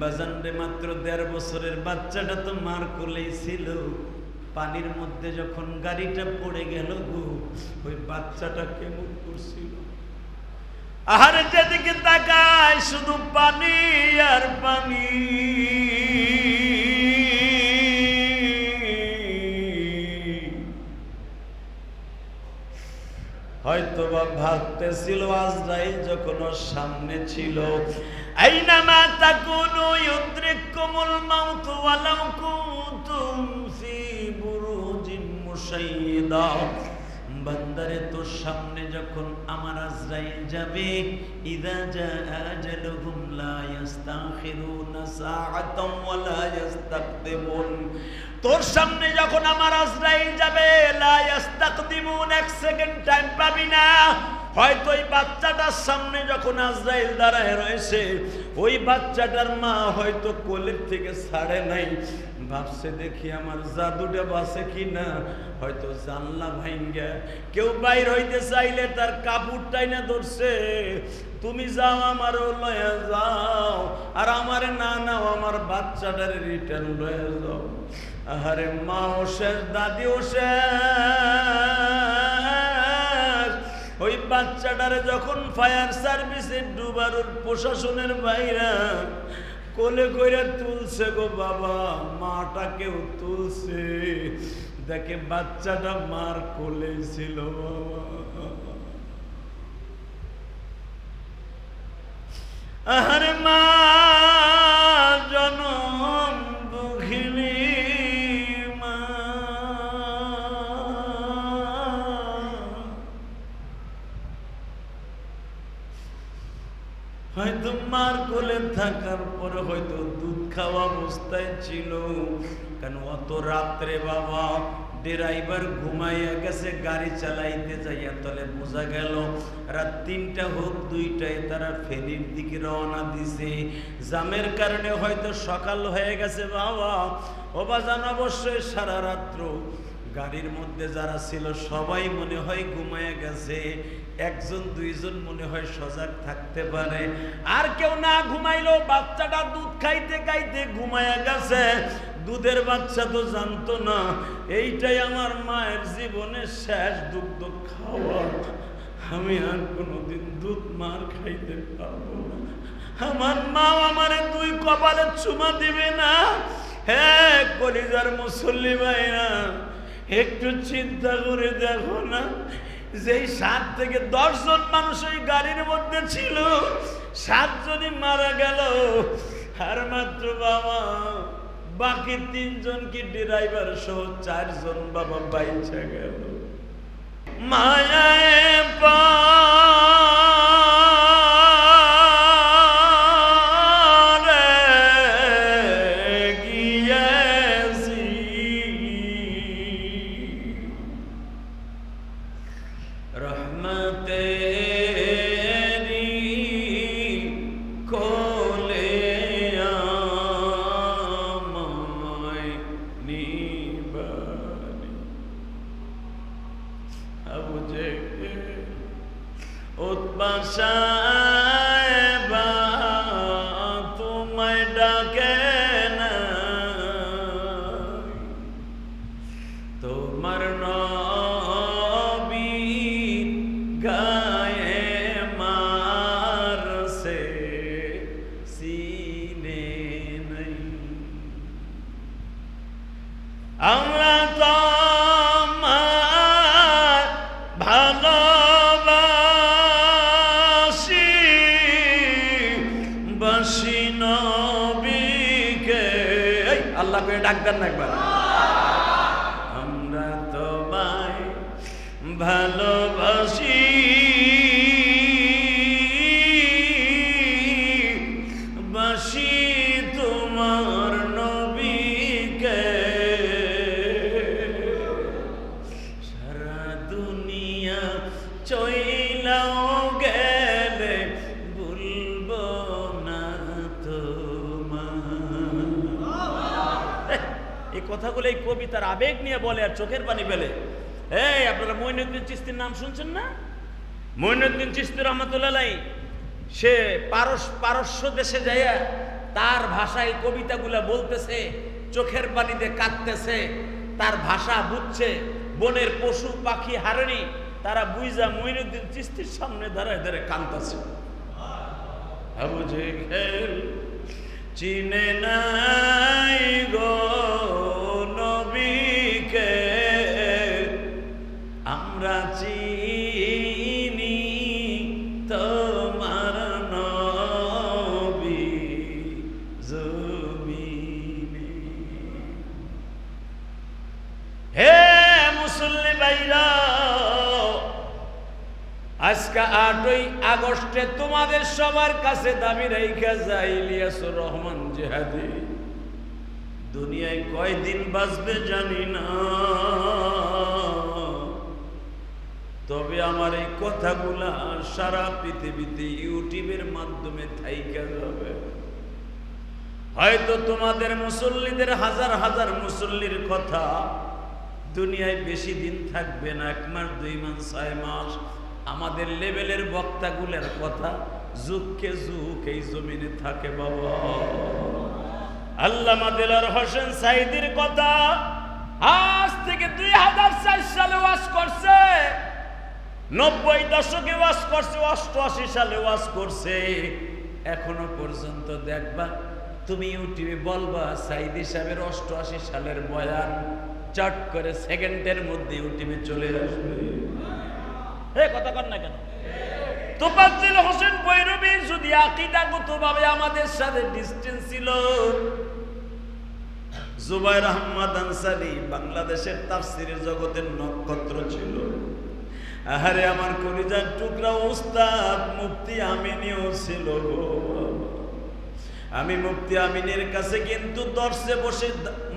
বাজান রে, মাত্র 1.5 বছরের বাচ্চাটা তো মার কোলেই ছিল। পানির মধ্যে যখন গাড়িটা পড়ে গেল গো, ওই বাচ্চাটা কেমন করছিল। আহারে, যেদিকে তাকায় শুধু পানি আর পানি। হয়তো বা ভাবতেছিল আজরাইল যখন ওর সামনে ছিল, আইনামা তাকুনু ইউদরিকুমুল মাউত ওয়ালাউ কুনতুম ফি বুরুজিন মুশাইয়্যিদা। বান্দারে, তোর সামনে যখন আমার আজরাইল যাবে, ইযা জাআ আজালুহুম লা ইস্তাখিরুনা সাআতান ওয়া লা ইস্তাকদিমুন। তোর সামনে যখন আমার আজরাইল যাবে, লা ইস্তাকদিমুন, 1 সেকেন্ড টাইম পাবি না। হয়তো ওই বাচ্চাটার সামনে যখন আজরাইল দাঁড়ায় রয়েছে, ওই বাচ্চাটার মা হয়তো কোলের থেকে ছাড়ে নাই, ভাবছে দেখি আমার জাদুটা বাঁচে কিনা। হয়তো জানলা ভাঙ্গা কেউ বাইর হইতে চাইলে তার কাপড়টাই না ধরছে, তুমি যাও আমারও লয়ে যাও, আর আমারে না নাও, আমার বাচ্চাটারে রিটার্ন লয়ে যাও। আহারে, মাও শেষ, দাদিও শেষ। ওই বাচ্চাটারে যখন ফায়ার সার্ভিসের ডুবারুর প্রশাসনের বাইরা কোলে কইরা তুলছে গো বাবা, মাটাকেও তুলছে, দেখে বাচ্চাটা মার কোলে ছিল বাবা। আহারে মা জনম দুঃখিনী মা, হয়তো মার কোলে থাকার পরে হয়তো দুধ খাওয়া অবস্থায় ছিল। কারণ অত রাত্রে বাবা ড্রাইভার ঘুমাইয়া গেছে, গাড়ি চালাইতে যাইয়া তলে বোঝা গেল রাত 3টা হোক 2টায় তারা ফেনীর দিকে রওনা দিছে। জামের কারণে হয়তো সকাল হয়ে গেছে বাবা। ও বাজান, অবশ্যই সারা রাত্র গাড়ির মধ্যে যারা ছিল সবাই মনে হয় ঘুমাইয়া গেছে, 1-2জন মনে হয় সজাগ থাকতে পারে। আর কেউ না ঘুমাইলো, বাচ্চাটা দুধ খাইতে খাইতে ঘুমাইয়া গেছে। দুধের বাচ্চা তো জানতো না এইটাই আমার মায়ের জীবনের শেষ দুগ্ধ খাওয়া, আমি আর কোনোদিন দুধ মার খাইতে পারবো না। আমার মা আমারে 2 কপালে চুমা দিবে না। হ্যাঁ, কলিজার মুসল্লি ভাইরা, একটু চিন্তা করে দেখো না, যেই 7 থেকে 10 জন মানুষ ওই গাড়ির মধ্যে ছিল, 7 জনই মারা গেল, আর মাত্র বাবা বাকি 3 জন কি ড্রাইভার সহ 4 জন বাবা বাইচা গেল। মায়ায় তোমায় ডাকে না, তোমার নবী গায়ে মারছে সিনে নাই। আমরা তো ভালো ডাক দেন না একবার। আমরা তোমায় ভালোবাসি, বাসি তোমার নবীকে, সারা দুনিয়া চইলাও গেলে ভুলবো না তোমার। এই কথাগুলো এই কবিতার আবেগ নিয়ে বলে আর চোখের পানি ফেলে। এই আপনারা মঈনুদ্দিন চিশতির নাম শুনছেন না? মঈনুদ্দিন চিশতি রহমাতুল্লাহ আলাইহি সে পারস্য দেশে যাইয়া তার ভাষায় কবিতাগুলা বলতেছে, চোখের পানিতে কাঁদতেছে, তার ভাষা বুঝছে। বনের পশু পাখি হারেনি তারা বুইজা মঈনুদ্দিন চিশতির সামনে দাঁড়ায় দাঁড়ায় কাঁদতেছে। আবু জেহেল চিনে নাই গো নবীকে, আমরা চিনি তোমার নবী জমিনে। হে মুসল্লি ভাইরা, আজকে 8ই আগস্টে তোমাদের সবার কাছে দাবি রাইখা যাই, ইলিয়াসুর রহমান জিহাদি দুনিয়ায় কয়দিন বাঁচবে জানি না, তবে আমার এই কথাগুলা সারা পৃথিবীতে ইউটিউবের মাধ্যমে থাইকা যাবে। হয়তো তোমাদের মুসল্লিদের হাজার হাজার মুসল্লির কথা দুনিয়ায় বেশি দিন থাকবে না, 1 মাস 2 মাস 6 মাস। আমাদের লেভেলের বক্তাগুলোর কথা যুগকে যুগ এই জমিনে থাকে বাবা। আল্লামা দেলোয়ার হোসেন সাঈদীর কথা আজ থেকে 2004 সালে ওয়াজ করছে, 90 দশকে ওয়াজ করছে, 88 সালে ওয়াজ করছে। এখনো পর্যন্ত দেখবা তুমি ইউটিউবে বলবা সাঈদী সাহেবের 88 সালের বয়ান, চট করে সেকেন্ডের মধ্যে ইউটিউবে চলে আসবে। কথা কর না কেন? তোফাজ্জল হোসেন ভৈরবী যদি আকীদাগতভাবে আমাদের সাথে ডিসটেন্স ছিল, জুবায়ের আহমদ আনসারী বাংলাদেশের তাফসীরের জগতের নক্ষত্র ছিল। আহারে আমার কলিজার টুকরা উস্তাদ মুফতি আমিনীও ছিল গো। আমি মুফতি আমিনের কাছে কিন্তু দর্শে বসে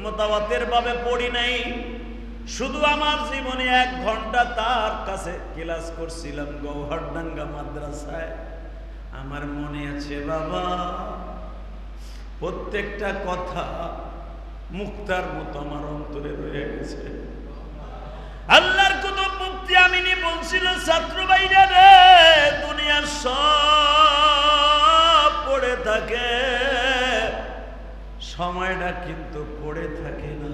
মুতাওয়াতির ভাবে পড়ি নাই, শুধু আমার জীবনে 1 ঘন্টা তার কাছে ক্লাস করছিলাম গৌহারডাঙ্গা মাদ্রাসায়। আমার মনে আছে বাবা, প্রত্যেকটা কথা মুক্তার মতো আমার অন্তরে রয়ে গেছে। আল্লাহর কুতুব মুফতি আমিনী বলছিল, ছাত্র ভাইরা রে, দুনিয়ার সব পড়ে থাকে, সময়টা কিন্তু পড়ে থাকে না।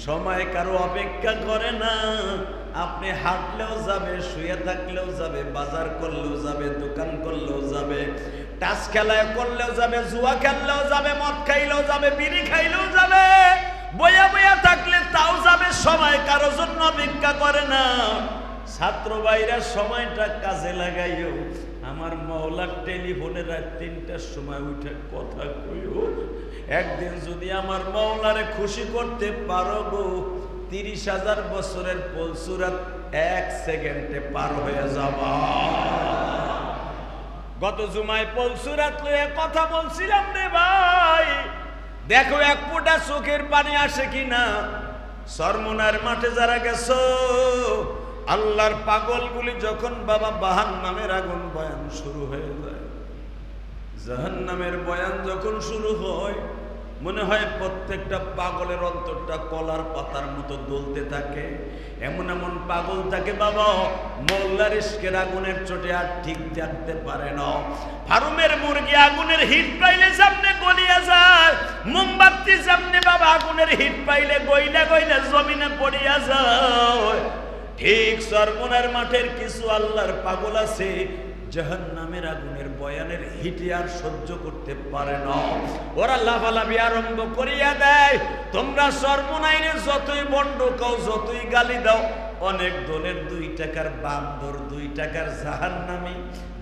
সময় কারো অপেক্ষা করে না। আপনি হাঁটলেও যাবে, শুয়ে থাকলেও যাবে, বাজার করলেও যাবে, দোকান করলেও যাবে, টাস খেলা করলেও যাবে, জুয়া খেললেও যাবে, মদ খাইলেও যাবে, বিড়ি খাইলেও যাবে, বইয়া বইয়া থাকলে তাও যাবে। সময় কারো জন্য অপেক্ষা করে না। ছাত্র ভাইরা সময়টা কাজে লাগাইও। আমার মাওলার টেলিফোনে রাত 3টার সময় উঠে কথা কইও। একদিন যদি আমার মাওলারে খুশি করতে পারো গো, 30,000 বছরের পলসুরাত 1 সেকেন্ডে পার হয়ে যাবা। গত জুমায় পলসুরাত লয়ে কথা বলছিলাম রে ভাই, দেখো 1 ফোঁটা চোখের পানি আসে কিনা। সরমুনার মাঠে যারা গেছো, আল্লাহর পাগলগুলি যখন বাবা জাহান্নামের আগুন বয়ান শুরু হয়ে যায়, জাহান্নামের বয়ান যখন শুরু হয়, মনে হয় প্রত্যেকটা পাগলের অন্তরটা কলার পাতার মতো দুলতে থাকে। এমন এমন পাগল থাকে বাবা, মোল্লার ইশকের আগুনের চোটে আর ঠিক থাকতে পারে না। ফার্মের মুরগি আগুনের হিট পাইলে সামনে গলিয়া যায়, মোমবাতি সামনে বাবা আগুনের হিট পাইলে গইলা গইলা জমিনে পড়িয়া যায়। ঠিক সরমুনার মাঠের কিছু আল্লাহর পাগল আছে, জাহান্নামের আগুনের বয়ানের হিটে আর সহ্য করতে পারে না। ওরা লাফালাফি আরম্ভ করিয়া দেয়। তোমরা সরমুনাইরে যতই বন্ড কাও, যতই গালি দাও, অনেক দলের 2 টাকার বান্দর, 2 টাকার জাহান্নামী,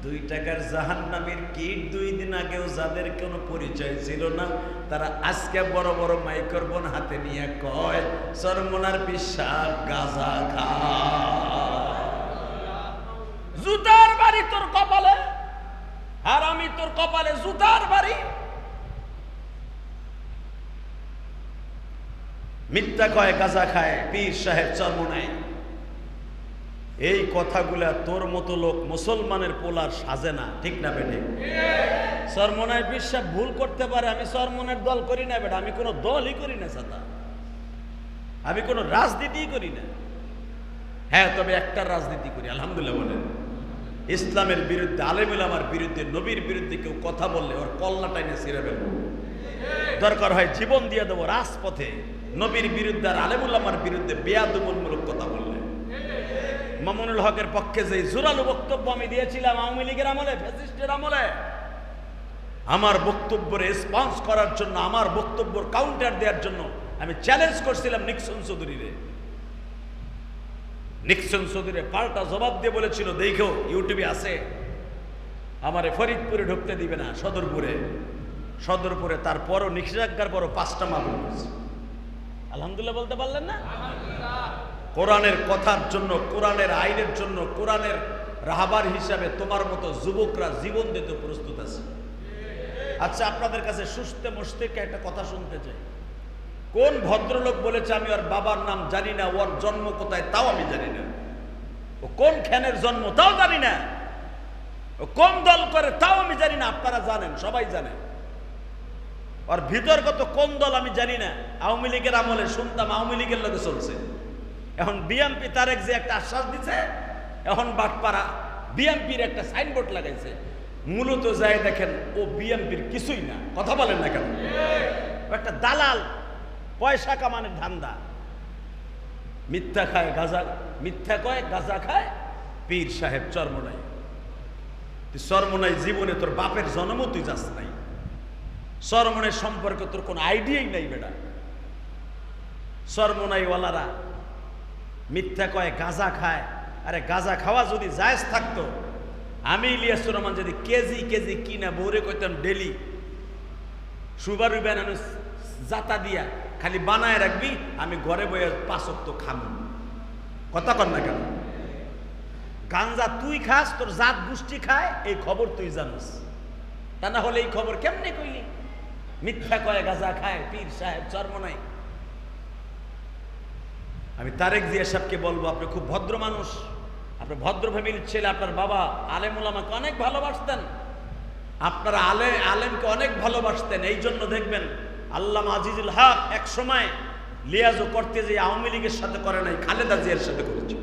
2 টাকার জাহান্নামীর কিট 2 দিন আগেও যাদের কোনো পরিচয় ছিল না, তারা আজকে বড় বড় মাইক্রোফোন হাতে নিয়ে কয় সরমুনার পিসাব গাঁজা খা। জুতার বাড়ি তোর কপালে, আর আমি তোর কপালে জুতার বাড়ি। মিথ্যা কয়, গাঁজা খায়, পীর সাহেব চরমোনাই। এই কথাগুলা তোর মতো লোক মুসলমানের পোলার সাজে না, ঠিক না বেটে? চরমোনাই পীর সাহেব ভুল করতে পারে, আমি চরমোনার দল করি না বেটা, আমি কোনো দলই করি না সাদা, আমি কোনো রাজনীতি করি না। হ্যাঁ, তবে একটা রাজনীতি করি, আলহামদুলিল্লাহ বলেন। ইসলামের বিরুদ্ধে, আলেম উলামার বিরুদ্ধে, নবীর বিরুদ্ধে কেউ কথা বললে ওর কল্লা টাইনে ছিঁড়ে ফেলবো, দরকার হয় জীবন দিয়ে দেবো রাজপথে। নবীর বিরুদ্ধে আর আলেম উলামার বিরুদ্ধে বেয়াদবিমূলক কথা বললে। মামুনুল হকের পক্ষে যে জোরালো বক্তব্য আমি দিয়েছিলাম আওয়ামী লীগের আমলে, ফ্যাসিস্টের আমলে, আমার বক্তব্যের রেসপন্স করার জন্য, আমার বক্তব্যের কাউন্টার দেওয়ার জন্য আমি চ্যালেঞ্জ করছিলাম নিক্সন চৌধুরীরে। নিক্সন চৌধুরী পাল্টা জবাব দিয়ে বলেছিল, দেখো ইউটিউবে আছে, আমারে ফরিদপুরে ঢুকতে দিবে না, সদরপুরে। তারপরও নিষেধাজ্ঞার পরও 5টা মামলা হয়েছে। আলহামদুলিল্লাহ বলতে পারলেন না? কোরআনের কথার জন্য, কোরআনের আইনের জন্য, কোরআনের রাহবার হিসাবে তোমার মতো যুবকরা জীবন দিতে প্রস্তুত আছে। আচ্ছা, আপনাদের কাছে সুস্থ মস্তিষ্কে একটা কথা শুনতে চাই। কোন ভদ্রলোক বলেছে আমি ওর বাবার নাম জানি না, ওর জন্ম কোথায় তাও আমি জানি না, ও কোন খানের জন্ম তাও জানি না, ও কোন দল করে তাও আমি জানি না? আপনারা জানেন, সবাই জানেন। ওর ভিতরগত কোন দল আমি জানি না। আওয়ামী লীগের আমলে শুনতাম আওয়ামী লীগের লোকে চলছে। এখন বিএমপি তারেক যে একটা আশ্বাস দিচ্ছে, এখন বাটপাড়া বিএমপির একটা সাইনবোর্ড লাগাইছে, মূলত যায় দেখেন ও বিএমপির কিছুই না। কথা বলেন না কেন? একটা দালাল, পয়সা কামানোর ধান্দা, মিথ্যা খায় গাঁজা, মিথ্যা কয় গাঁজা খায় পীর সাহেব চরমনাই। তুই চরমনাই জীবনে তোর বাপের জন্মও তুই যাস নাই, চরমনাই সম্পর্কে তোর কোনো আইডিয়াই নাই বেটা। চরমনাইওয়ালারা মিথ্যা কয়, গাঁজা খায়। আরে গাঁজা খাওয়া যদি জায়েজ থাকতো, আমি ইলিয়াসুর রহমান যদি কেজি কেজি কিনা বৌরে কইতাম ডেলি, সুবারু বেনানো জাতা দিয়া খালি বানায় রাখবি, আমি ঘরে বইয়ে 5 ওয়াক্ত খাবো। কথা কর না কেন? গাঞ্জা তুই খাস, তোর জাত গোষ্ঠী খায়, এই খবর তুই জানিস। তা না হলে এই খবর কেমনে কইলি? মিথ্যা কয়, গাঁজা খায় পীর সাহেব চরমনাই। আমি তারেক জিয়া সাহেবকে বলবো, আপনি খুব ভদ্র মানুষ, আপনি ভদ্র ফ্যামিলির ছেলে, আপনার বাবা আলেম উলামাকে অনেক ভালোবাসতেন, আপনারা আলেমকে অনেক ভালোবাসতেন। এই জন্য দেখবেন আল্লামা আজিজুল হক এক সময় লিয়াজও করতে যে আওয়ামী লীগের সাথে করে নাই, খালেদা জিয়ার সাথে করেছে।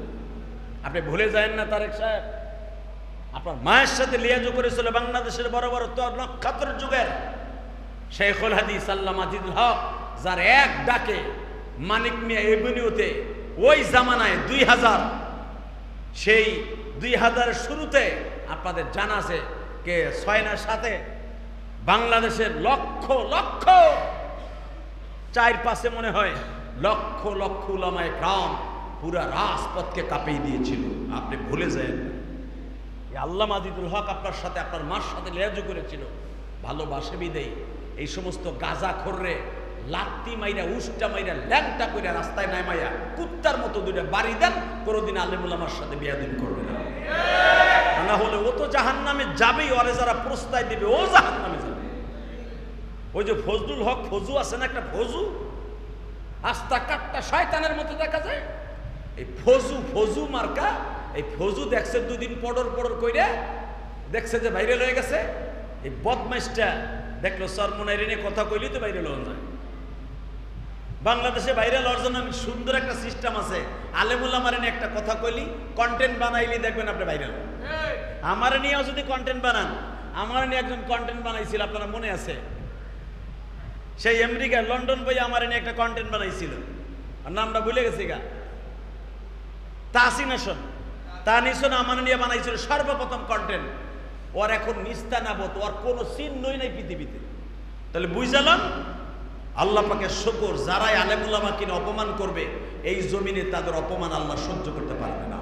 আপনি ভুলে যায়েন না তারেক সাহেব? আপনার মায়ের সাথে লিয়াজও করেছিল বাংলাদেশের বড় বড় নক্ষত্র যুগের শেখুল হাদিস আল্লামা আজিজুল হক, যার এক ডাকে মানিক মিয়া এভিনিউতে ওই জামানায় 2000, সেই 2000-এর শুরুতে আপনাদের জানা আছে কে 6 না 7-এ বাংলাদেশের লক্ষ লক্ষ 4-5 মনে হয় লক্ষ লক্ষ উলামায়ে কেরাম পুরা রাজপথকে কাঁপিয়ে দিয়েছিল। আপনি ভুলে যান, আল্লামা আজিজুল হক আপনার সাথে, আপনার মার সাথে লিয়াজু করেছিল। ভালোবাসে বিদেই এই সমস্ত গাঁজা খোররে লাত্তি মাইরা, উষ্টা মাইরা, ল্যাংটা কইরা রাস্তায় নামাইয়া কুত্তার মতো 2টা বাড়ি দেন, কোনোদিন আলেম উলামার সাথে বিয়াদবি করবে না। না হলে ও তো জাহান্নামে যাবেই, ওরে যারা প্রস্তাব দিবে ও জাহান্নামে যাবে। ওই যে ফজলুল হক ফজু আছে না, একটা ফজু আস্তা কাটটা শয়তানের মতো দেখা যায়। এই ফজু মার্কা, এই ফজু দেখছে 2 দিন পড়র কইরা দেখছে যে ভাইরাল হয়ে গেছে। এই বদমাইশটা দেখলো চরমনাইরে নিয়ে কথা কইলি তো ভাইরাল হয়ে যায়। বাংলাদেশে ভাইরাল হওয়ার জন্য সুন্দর একটা সিস্টেম আছে। আলেম উলামার নিয়ে একটা কথা কইলি, কন্টেন্ট বানাইলি দেখবেন আপনি ভাইরাল। আমার নিয়েও যদি কন্টেন্ট বানান, আমার নিয়ে একজন কন্টেন্ট বানাইছিল, আপনারা মনে আছে? সেই আমেরিকা লন্ডন বই আমার নিয়ে একটা কন্টেন্ট বানাইছিল, আর নামটা ভুলে গেছি গা, তানিশন আমার নিয়ে বানাইছিল সর্বপ্রথম কন্টেন্ট। ওর এখন নিস্তানাবত, ওর কোনো চিহ্নই নাই পৃথিবীতে। তাহলে বুঝালাম আল্লাহ পাকের শুকর, যারাই আলেম উলামাকে অপমান করবে এই জমিনে তাদের অপমান আল্লাহ সহ্য করতে পারবে না।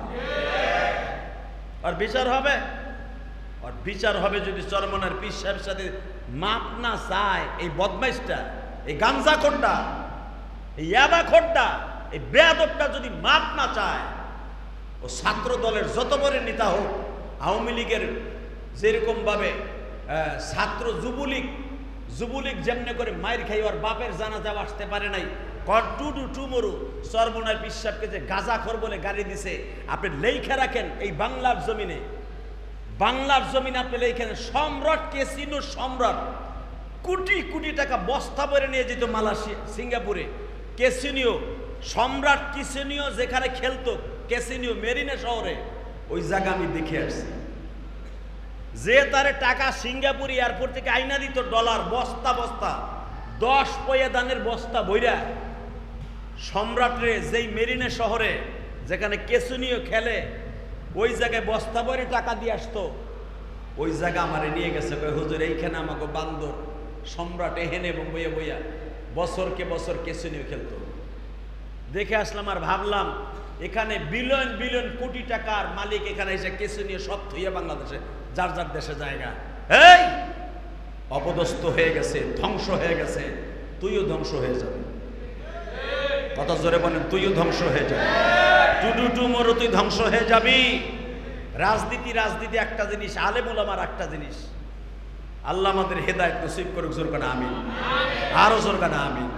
আর বিচার হবে, আর বিচার হবে যদি চরমনার পীর সাহেবের সাথে মাপ না চায় এই বদমাইশটা, এই গাঞ্জা খোরটা, এই ইয়াবা খোরটা, এই বেয়াদবটা যদি মাপ না চায়, ও ছাত্র দলের যত বড় নেতা হোক, আওয়ামী লীগের যেরকম ভাবে ছাত্র যুবলীগ যেমনি করে মায়ের খাই, ওর বাপের জানাজা আসতে পারে নাই, টুমরু চরমনার পীর সাহেবকে যে গাঁজাখোর বলে গালি দিছে, আপনি লেখা রাখেন এই বাংলার জমিনে আপনি লেখেন সম্রাট ক্যাসিনো সম্রাট, কোটি কোটি টাকা বস্তা ভরে নিয়ে যেত মালয়েশিয়া, সিঙ্গাপুরে ক্যাসিনো সম্রাট, ক্যাসিনো যেখানে খেলতো, ক্যাসিনো মেরিনা শহরে, ওই জায়গা আমি দেখে আসছি। যে তারে টাকা সিঙ্গাপুর এয়ারপোর্ট থেকে আইনা দিত ডলার বস্তা বস্তা 10 পয়সা দানের বস্তা বইরা সম্রাটরে যেই মেরিনে শহরে যেখানে কেসুনিও খেলে ওই জায়গায় বস্তা ভরে টাকা দিয়ে আসতো, ওই জায়গা আমারে নিয়ে গেছে। হুজুর এইখানে আমাকে বান্দর সম্রাট এহেনে এবং বইয়া বইয়া বছরকে বছর কেসুনিও খেলতো। দেখে আসলাম আর ভাবলাম এখানে বিলিয়ন বিলিয়ন কোটি টাকার মালিক এখানে এসে কেসুনিও সব থইয়া বাংলাদেশে যার যার দেশে জায়গা এই অপদস্থ হয়ে গেছে, ধ্বংস হয়ে গেছে। তুইও ধ্বংস হয়ে যাবে। কত জোরে বলেন, তুইও ধ্বংস হয়ে যাবে। টুডু মরু, তুই ধ্বংস হয়ে যাবি। রাজনীতি রাজনীতি একটা জিনিস, আলেম ওলামার একটা জিনিস। আল্লাহ আমাদের হেদায়েত নসিব করুক। জোর কানা আমিন, আরো জোর কানা আমিন।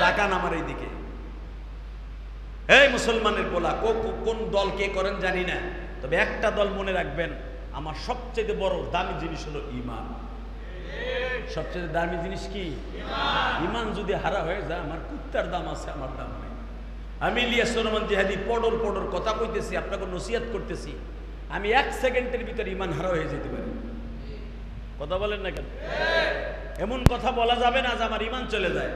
তাকান আমার এইদিকে। এই মুসলমানের পোলা, কোন দল কে করেন জানি না, তবে একটা দল মনে রাখবেন, আমার সবচেয়ে বড় দামি জিনিস হলো ঈমান। সবচেয়ে দামি জিনিস কি? ঈমান যদি হারা হয়ে যায়, আমার কুত্তার দাম আছে, আমার দাম নাই। আমি ইলিয়াস রহমান জিহাদি পড়র কথা কইতেছি, আপনাকে নসিহত করতেছি। আমি 1 সেকেন্ডের ভিতরে ঈমান হারা হয়ে যেতে পারি। কথা বলেন না কেন? এমন কথা বলা যাবে না যে আমার ঈমান চলে যায়।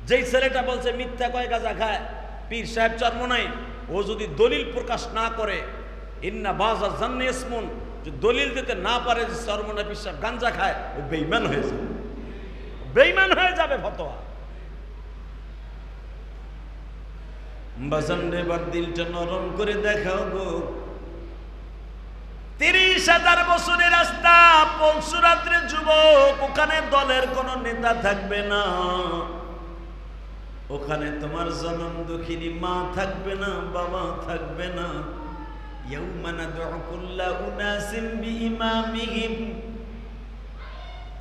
যেই ছেলেটা বলছে মিথ্যা কয় গাঁজা খায়, পীর সাহেব চর্ম নাই, ও যদি দলিল প্রকাশ না করে, ইন্না বাযা জান্নি ইসমুন, যে দলিল দিতে না পারে যে চর্ম না পীর সাহেব গাঁজা খায়, ও বেঈমান হয়ে যাবে। বেঈমান হয়ে যাবে ফতোয়া। বাজান এবার দিলটা নরম করে দেখাও গো। 30,000 বছরের রাস্তা, পরশুরাত্রে যুবক, ওখানে দলের কোন নেতা থাকবে না, ওখানে তোমার জনম দুঃখিনী মা থাকবে না, বাবা থাকবে না। ইয়াউমা নাদউ কুল্লা উনাসিম বিইমামিহিম,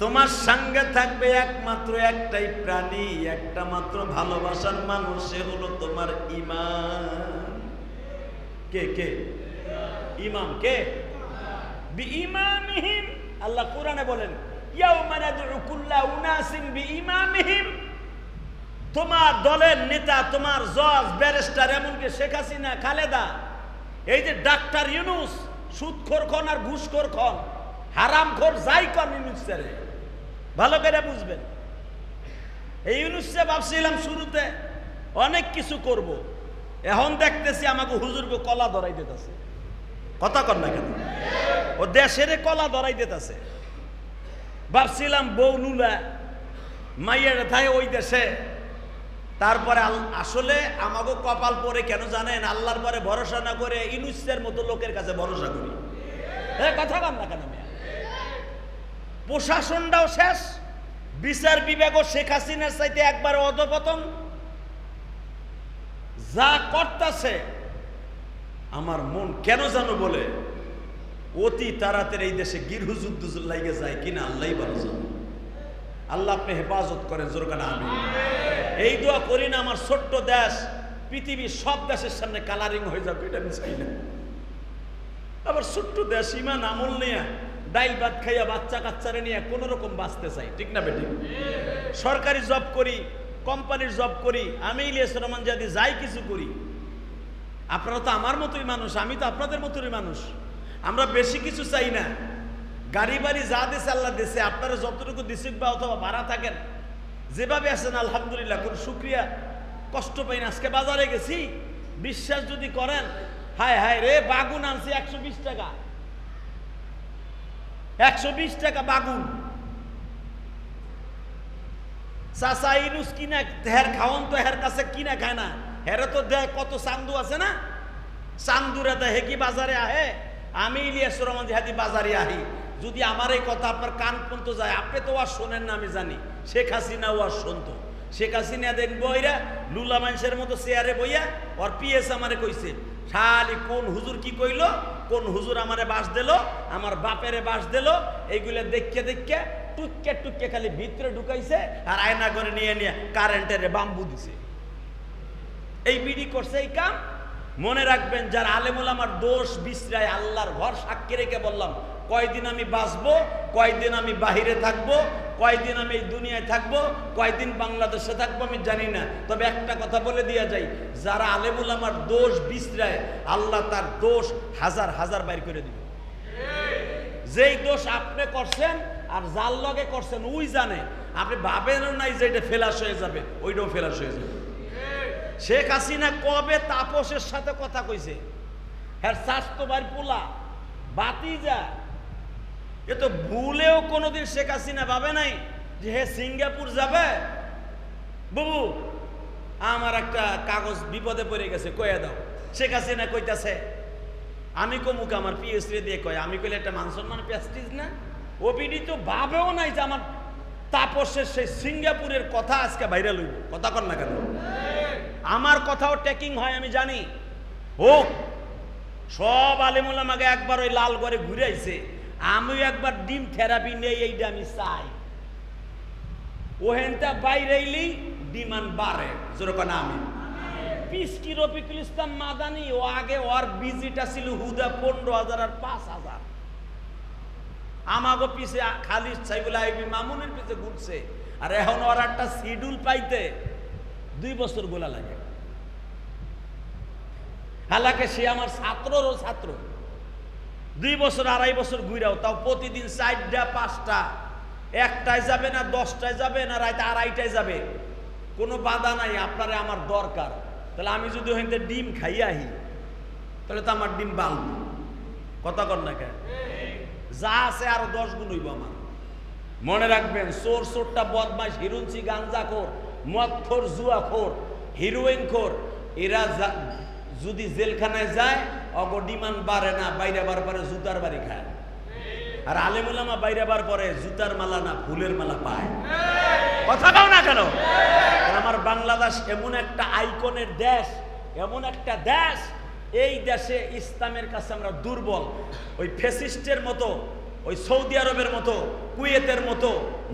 তোমার সঙ্গে থাকবে একমাত্র একটাই প্রাণী, একটা মাত্র ভালোবাসার মানুষ, সে হলো তোমার ইমাম। কে কে? ইমাম কে? বিইমামিহিম। আল্লাহ কোরআনে বলেন ইয়াউমা নাদউ কুল্লা উনাসিম বিইমামিহিম, তোমার দলের নেতা, তোমার জজ, ব্যারিস্টার, এমনকি শেখ হাসিনা, খালেদা, এই যে ডাক্তার ইউনূস, সুদখোর খন আর ঘুষখোর খন, হারামখোর যাই কর ইউনূসেরে, ভালো করে বুঝবেন। এই ইউনূসে ভাবছিলাম শুরুতে অনেক কিছু করব, এখন দেখতেছি আমাকে হুজুরকে কলা ধরাই দিতেছে। কথা কর না কেন? ও দেশের কলা ধরাই দিতেছে। ভাবছিলাম বউ নুলা মাইয়ের থাই ওই দেশে, তারপরে আসলে আমাকে কপাল পরে কেন জানেন? আল্লাহর পরে ভরসা না করে ইউনূসের মতো লোকের কাছে ভরসা করি। কথা কর না কেন? প্রশাসনটাও শেষ, বিচার বিভাগও শেখ হাসিনার চাইতে একবার অধপতন। যা করতেছে আমার মন কেন জানো বলে অতি তাড়াতাড়ি এই দেশে গৃহযুদ্ধ লাগে যায় কিনা আল্লাহই ভালো জানে। আল্লাহ আপনি হেফাজত করেন। জোর কানা আমিন। এই দোয়া করি না আমার ছোট্ট দেশ পৃথিবীর সব দেশের সামনে কালারিং হয়ে যাবে, এটা আমি চাই না। আবার ছোট্ট দেশ ইমান আমল নিয়ে ডাইল ভাত খাইয়া বাচ্চা কাচ্চারে নিয়ে কোন রকম বাঁচতে চাই, ঠিক না বেটি? সরকারি জব করি, কোম্পানির জব করি, আমি ইলিয়াস রহমান জিহাদি যাই কিছু করি। আপনারা তো আমার মতোই মানুষ, আমি তো আপনাদের মতোই মানুষ। আমরা বেশি কিছু চাই না। গাড়ি বাড়ি যা দেশে আল্লাহ দেশে, আপনারা যতটুকু দিচ্ছেন বা অথবা ভাড়া থাকেন, যেভাবে আছেন আলহামদুলিল্লাহ, কোন শুক্রিয়া কষ্ট পাই না। আজকে বাজারে গেছি, বিশ্বাস যদি করেন, হায় হায় রে, বাগুন আনছি 120 টাকা, 120 টাকা বাগুন। চাচা ইউনূস কিনা হের খাওয়ান তো হের কাছে কিনা খায় না, হেরে তো দেয় কত চান্দু আছে না, চান্দুরা দেয় কি বাজারে আহে। আমি ইলিয়াস রহমান জিহাদি বাজারে আহি, যদি আমার এই কথা আপনার কান পর্যন্ত যায়, আপনি তো আর শোনেন না আমি জানি, শেখ হাসিনাও আর শুনতো। শেখ হাসিনা দেন বইরা লুলা মানুষের মতো চেয়ারে বইয়া ওর পিএস আমারে কইছে, খালি কোন হুজুর কি কইল, কোন হুজুর আমারে বাস দিল, আমার বাপেরে বাস দিল, এইগুলো দেখে দেখে টুককে টুককে খালি ভিতরে ঢুকাইছে আর আয়না করে নিয়ে নিয়ে কারেন্টের বাম্বু দিছে। এই বিডি করছে এই কাম। মনে রাখবেন, যার আলেমুল আমার দোষ বিশ্রায় আল্লাহর ঘর সাক্ষী রেখে বললাম, কয়দিন আমি বাঁচবো, কয়দিন আমি বাহিরে থাকবো, কয়দিন আমি এই দুনিয়ায় থাকবো, কয়দিন বাংলাদেশে থাকবো আমি জানি না। তবে একটা কথা বলে দিয়া যাই, যারা আলেমুল আমার দোষ বিশ্রায়, আল্লাহ তার দোষ হাজার হাজার বাইর করে দিবে। যেই দোষ আপনি করছেন আর যার লগে করছেন ওই জানে। আপনি ভাবেনও নাই যে এটা ফেলাস হয়ে যাবে, ওইটাও ফেলাস হয়ে যাবে। শেখ হাসিনা কবে তাপসের সাথে কথা কইছে? হ্যাঁ, স্বাস্থ্য ভাই পোলা বাতিজা, এ তো ভুলেও কোনোদিন শেখ হাসিনা ভাবে নাই যে হে সিঙ্গাপুর যাবে। বাবু আমার একটা কাগজ বিপদে পড়ে গেছে, কয়ে দাও। শেখ হাসিনা কইতাছে আমি কমুক, আমার পিএসসি দিয়ে কয়, আমি কইলে একটা মান সম্মান প্যাস্টিজ না? ওপিডি তো ভাবেও নাই যে আমার তাপসের সেই সিঙ্গাপুরের কথা আজকে ভাইরাল হইব। কথা কর না কেন? আমার কথাও টেকিং হয় আমি জানি। হোক, সব আলেমুলামাকে একবার ওই লাল ঘরে ঘুরে আইছে, আমিও একবার ডিম থেরাপি নেই, এইটা আমি চাই। ওহেনটা বাইরেইলি ডিমান্ড বাড়ে, যেরকম আমি পিসকি রফিকুল ইসলাম মাদানি, ও আগে ওর বিজিটা ছিল হুদা 15,000 আর 5,000। আমাগো পিছে খালি সাইবুল আইবি মামুনের পিছে ঘুরছে, আর এখন ওর একটা শিডিউল পাইতে 2 বছর গোলা লাগে। হালাকে সে আমার ছাত্ররও ছাত্র, 2 বছর 2.5 বছর ঘুরাও, তাও প্রতিদিন 4টা 5টা, 1টায় যাবে না 10টায় যাবে না রাতে 2:30টায় যাবে, কোনো বাধা নাই। আপনারে আমার দরকার, তাহলে আমি যদি ওখানে ডিম খাইয়া আহি তাহলে তো আমার ডিম বাড়ব। কথা কর না কেন? যা আছে আরো 10 গুণ হইব আমার। মনে রাখবেন, চোর চোরটা বদমাশ, হিরুঞ্চি গাঞ্জাখোর, মদখোর, জুয়াখোর, হিরোইন খোর, এরা যদি জেলখানায় যায় অগ ডিমান্ড বাড়ে না, বাইরে বার পরে জুতার বাড়ি খায়। আর আলেমুলামা বাইরে বার পরে জুতার মালা না ফুলের মালা পায়। কথা কও না কেন? আমার বাংলাদেশ এমন একটা আইকনের দেশ, এমন একটা দেশ, এই দেশে ইসলামের কাছে আমরা দুর্বল। ওই ফ্যাসিস্টের মতো, ওই সৌদি আরবের মতো, কুয়েতের মতো,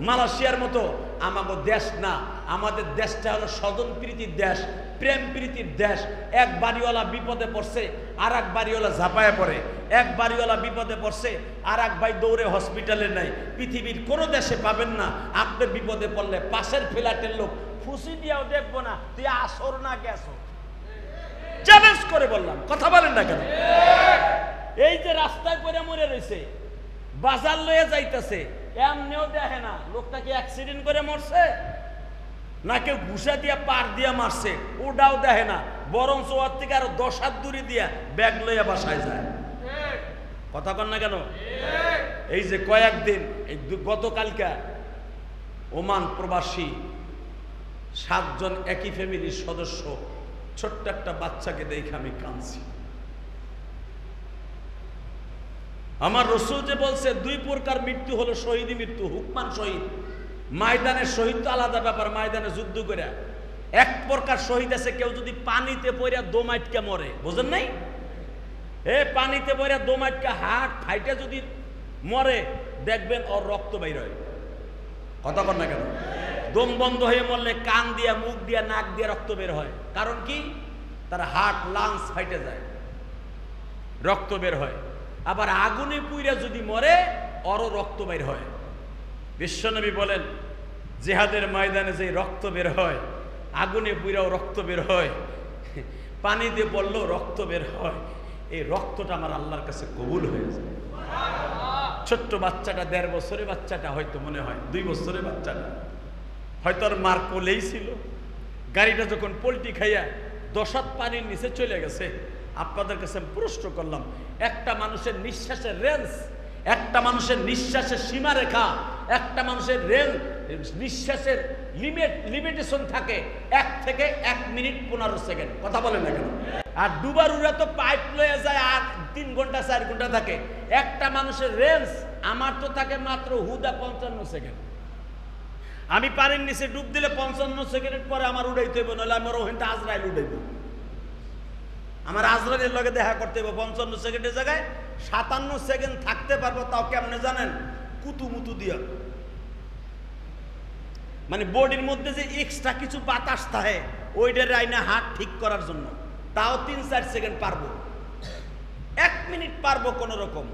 মালয়েশিয়ার মতো আমাদের দেশ না। আমাদের দেশটা হলো স্বজন প্রীতির দেশ, প্রেম প্রীতির দেশ। এক বাড়িওয়ালা বিপদে পড়ছে আর এক বাড়িওয়ালা ঝাঁপায় পড়ে, এক বাড়িওয়ালা বিপদে পড়ছে আর এক ভাই দৌড়ে হসপিটালে নেয়। পৃথিবীর কোনো দেশে পাবেন না আপনি বিপদে পড়লে পাশের ফ্ল্যাটের লোক ফুসি দিয়েও দেখবো না তুই আসর না গেছো। চ্যালেঞ্জ করে বললাম, কথা বলেন না কেন? এই যে রাস্তায় পরে মরে রয়েছে, বাজার লয়ে যাইতেছে, এমনিও দেখে না লোকটা কি অ্যাক্সিডেন্ট করে মরছে না কেউ ঘুষা দিয়া পার দিয়া মারছে, ওটাও দেখে না। বরং ওর থেকে আরো 10 হাত দূরে দিয়া ব্যাগ লইয়া বাসায় যায়। কথা কন না কেন? এই যে কয়েকদিন, এই গতকালকা ওমান প্রবাসী 7 জন একই ফ্যামিলির সদস্য, ছোট্ট একটা বাচ্চাকে দেখে আমি কাঁদছি। আমার রসুল যে বলছে 2 প্রকার মৃত্যু হলো শহীদি মৃত্যু, হুকমান শহীদ। ময়দানের শহীদ তো আলাদা ব্যাপার, ময়দানে যুদ্ধ করে। এক প্রকার শহীদ আছে, কেউ যদি পানিতে পড়িয়া দোমাইটকে মরে, বুঝেন নাই? পানিতে পড়িয়া দোমাইটকে হাট ফাইটে যদি মরে, দেখবেন ওর রক্ত বাইর হয়। কথা বল না কেন? দম বন্ধ হয়ে মরলে কান দিয়া, মুখ দিয়া, নাক দিয়া রক্ত বের হয়। কারণ কি? তার হার্ট লাংস ফাইটে যায়, রক্ত বের হয়। আবার আগুনে পুইরা যদি মরে, ওরও রক্ত বের হয়। বিশ্বনবী বলেন, জিহাদের ময়দানে যে রক্ত বের হয়, আগুনে পুইরাও রক্ত বের হয়, পানিতে পড়লেও রক্ত বের হয়। এই রক্তটা আমার আল্লাহর কাছে কবুল হয়ে যায়। ছোট্ট বাচ্চাটা, 1.5 বছরের বাচ্চাটা, হয়তো মনে হয় 2 বছরের বাচ্চাটা, হয়তো আর মার কোলেই ছিল। গাড়িটা যখন পল্টি খাইয়া 10 হাত পানির নিচে চলে গেছে, আপনাদের কাছে আমি প্রশ্ন করলাম, একটা মানুষের নিঃশ্বাসের রেঞ্জ, একটা মানুষের নিঃশ্বাসের সীমারেখা, একটা মানুষের রেঞ্জ, নিঃশ্বাসের লিমিটেশন থাকে 1 থেকে 1 মিনিট 15 সেকেন্ড। কথা বলেন না কেন? আর ডুবারুরা তো পাইপ লয়ে যায় আর 3 ঘন্টা 4 ঘন্টা থাকে। একটা মানুষের রেঞ্জ আমার তো থাকে মাত্র হুদা 55 সেকেন্ড। আমি পানির নিচে ডুব দিলে 55 সেকেন্ড পরে আমার উড়াইতে হইব, নাহলে আমার ওখানটা আজরাইল উঠাইব। আমার আজরাইলের লগে দেখা করতে হইব। 55 সেকেন্ডের জায়গায় 57 সেকেন্ড থাকতে পারবো। তাও কেমনে জানেন? কুতুমুতু দিয়া, মানে বডির মধ্যে যে এক্সট্রা কিছু বাতাস থাকে ওইটার আইনা হাত ঠিক করার জন্য। তাও 3-4 সেকেন্ড পারবো, 1 মিনিট পারবো কোন রকম।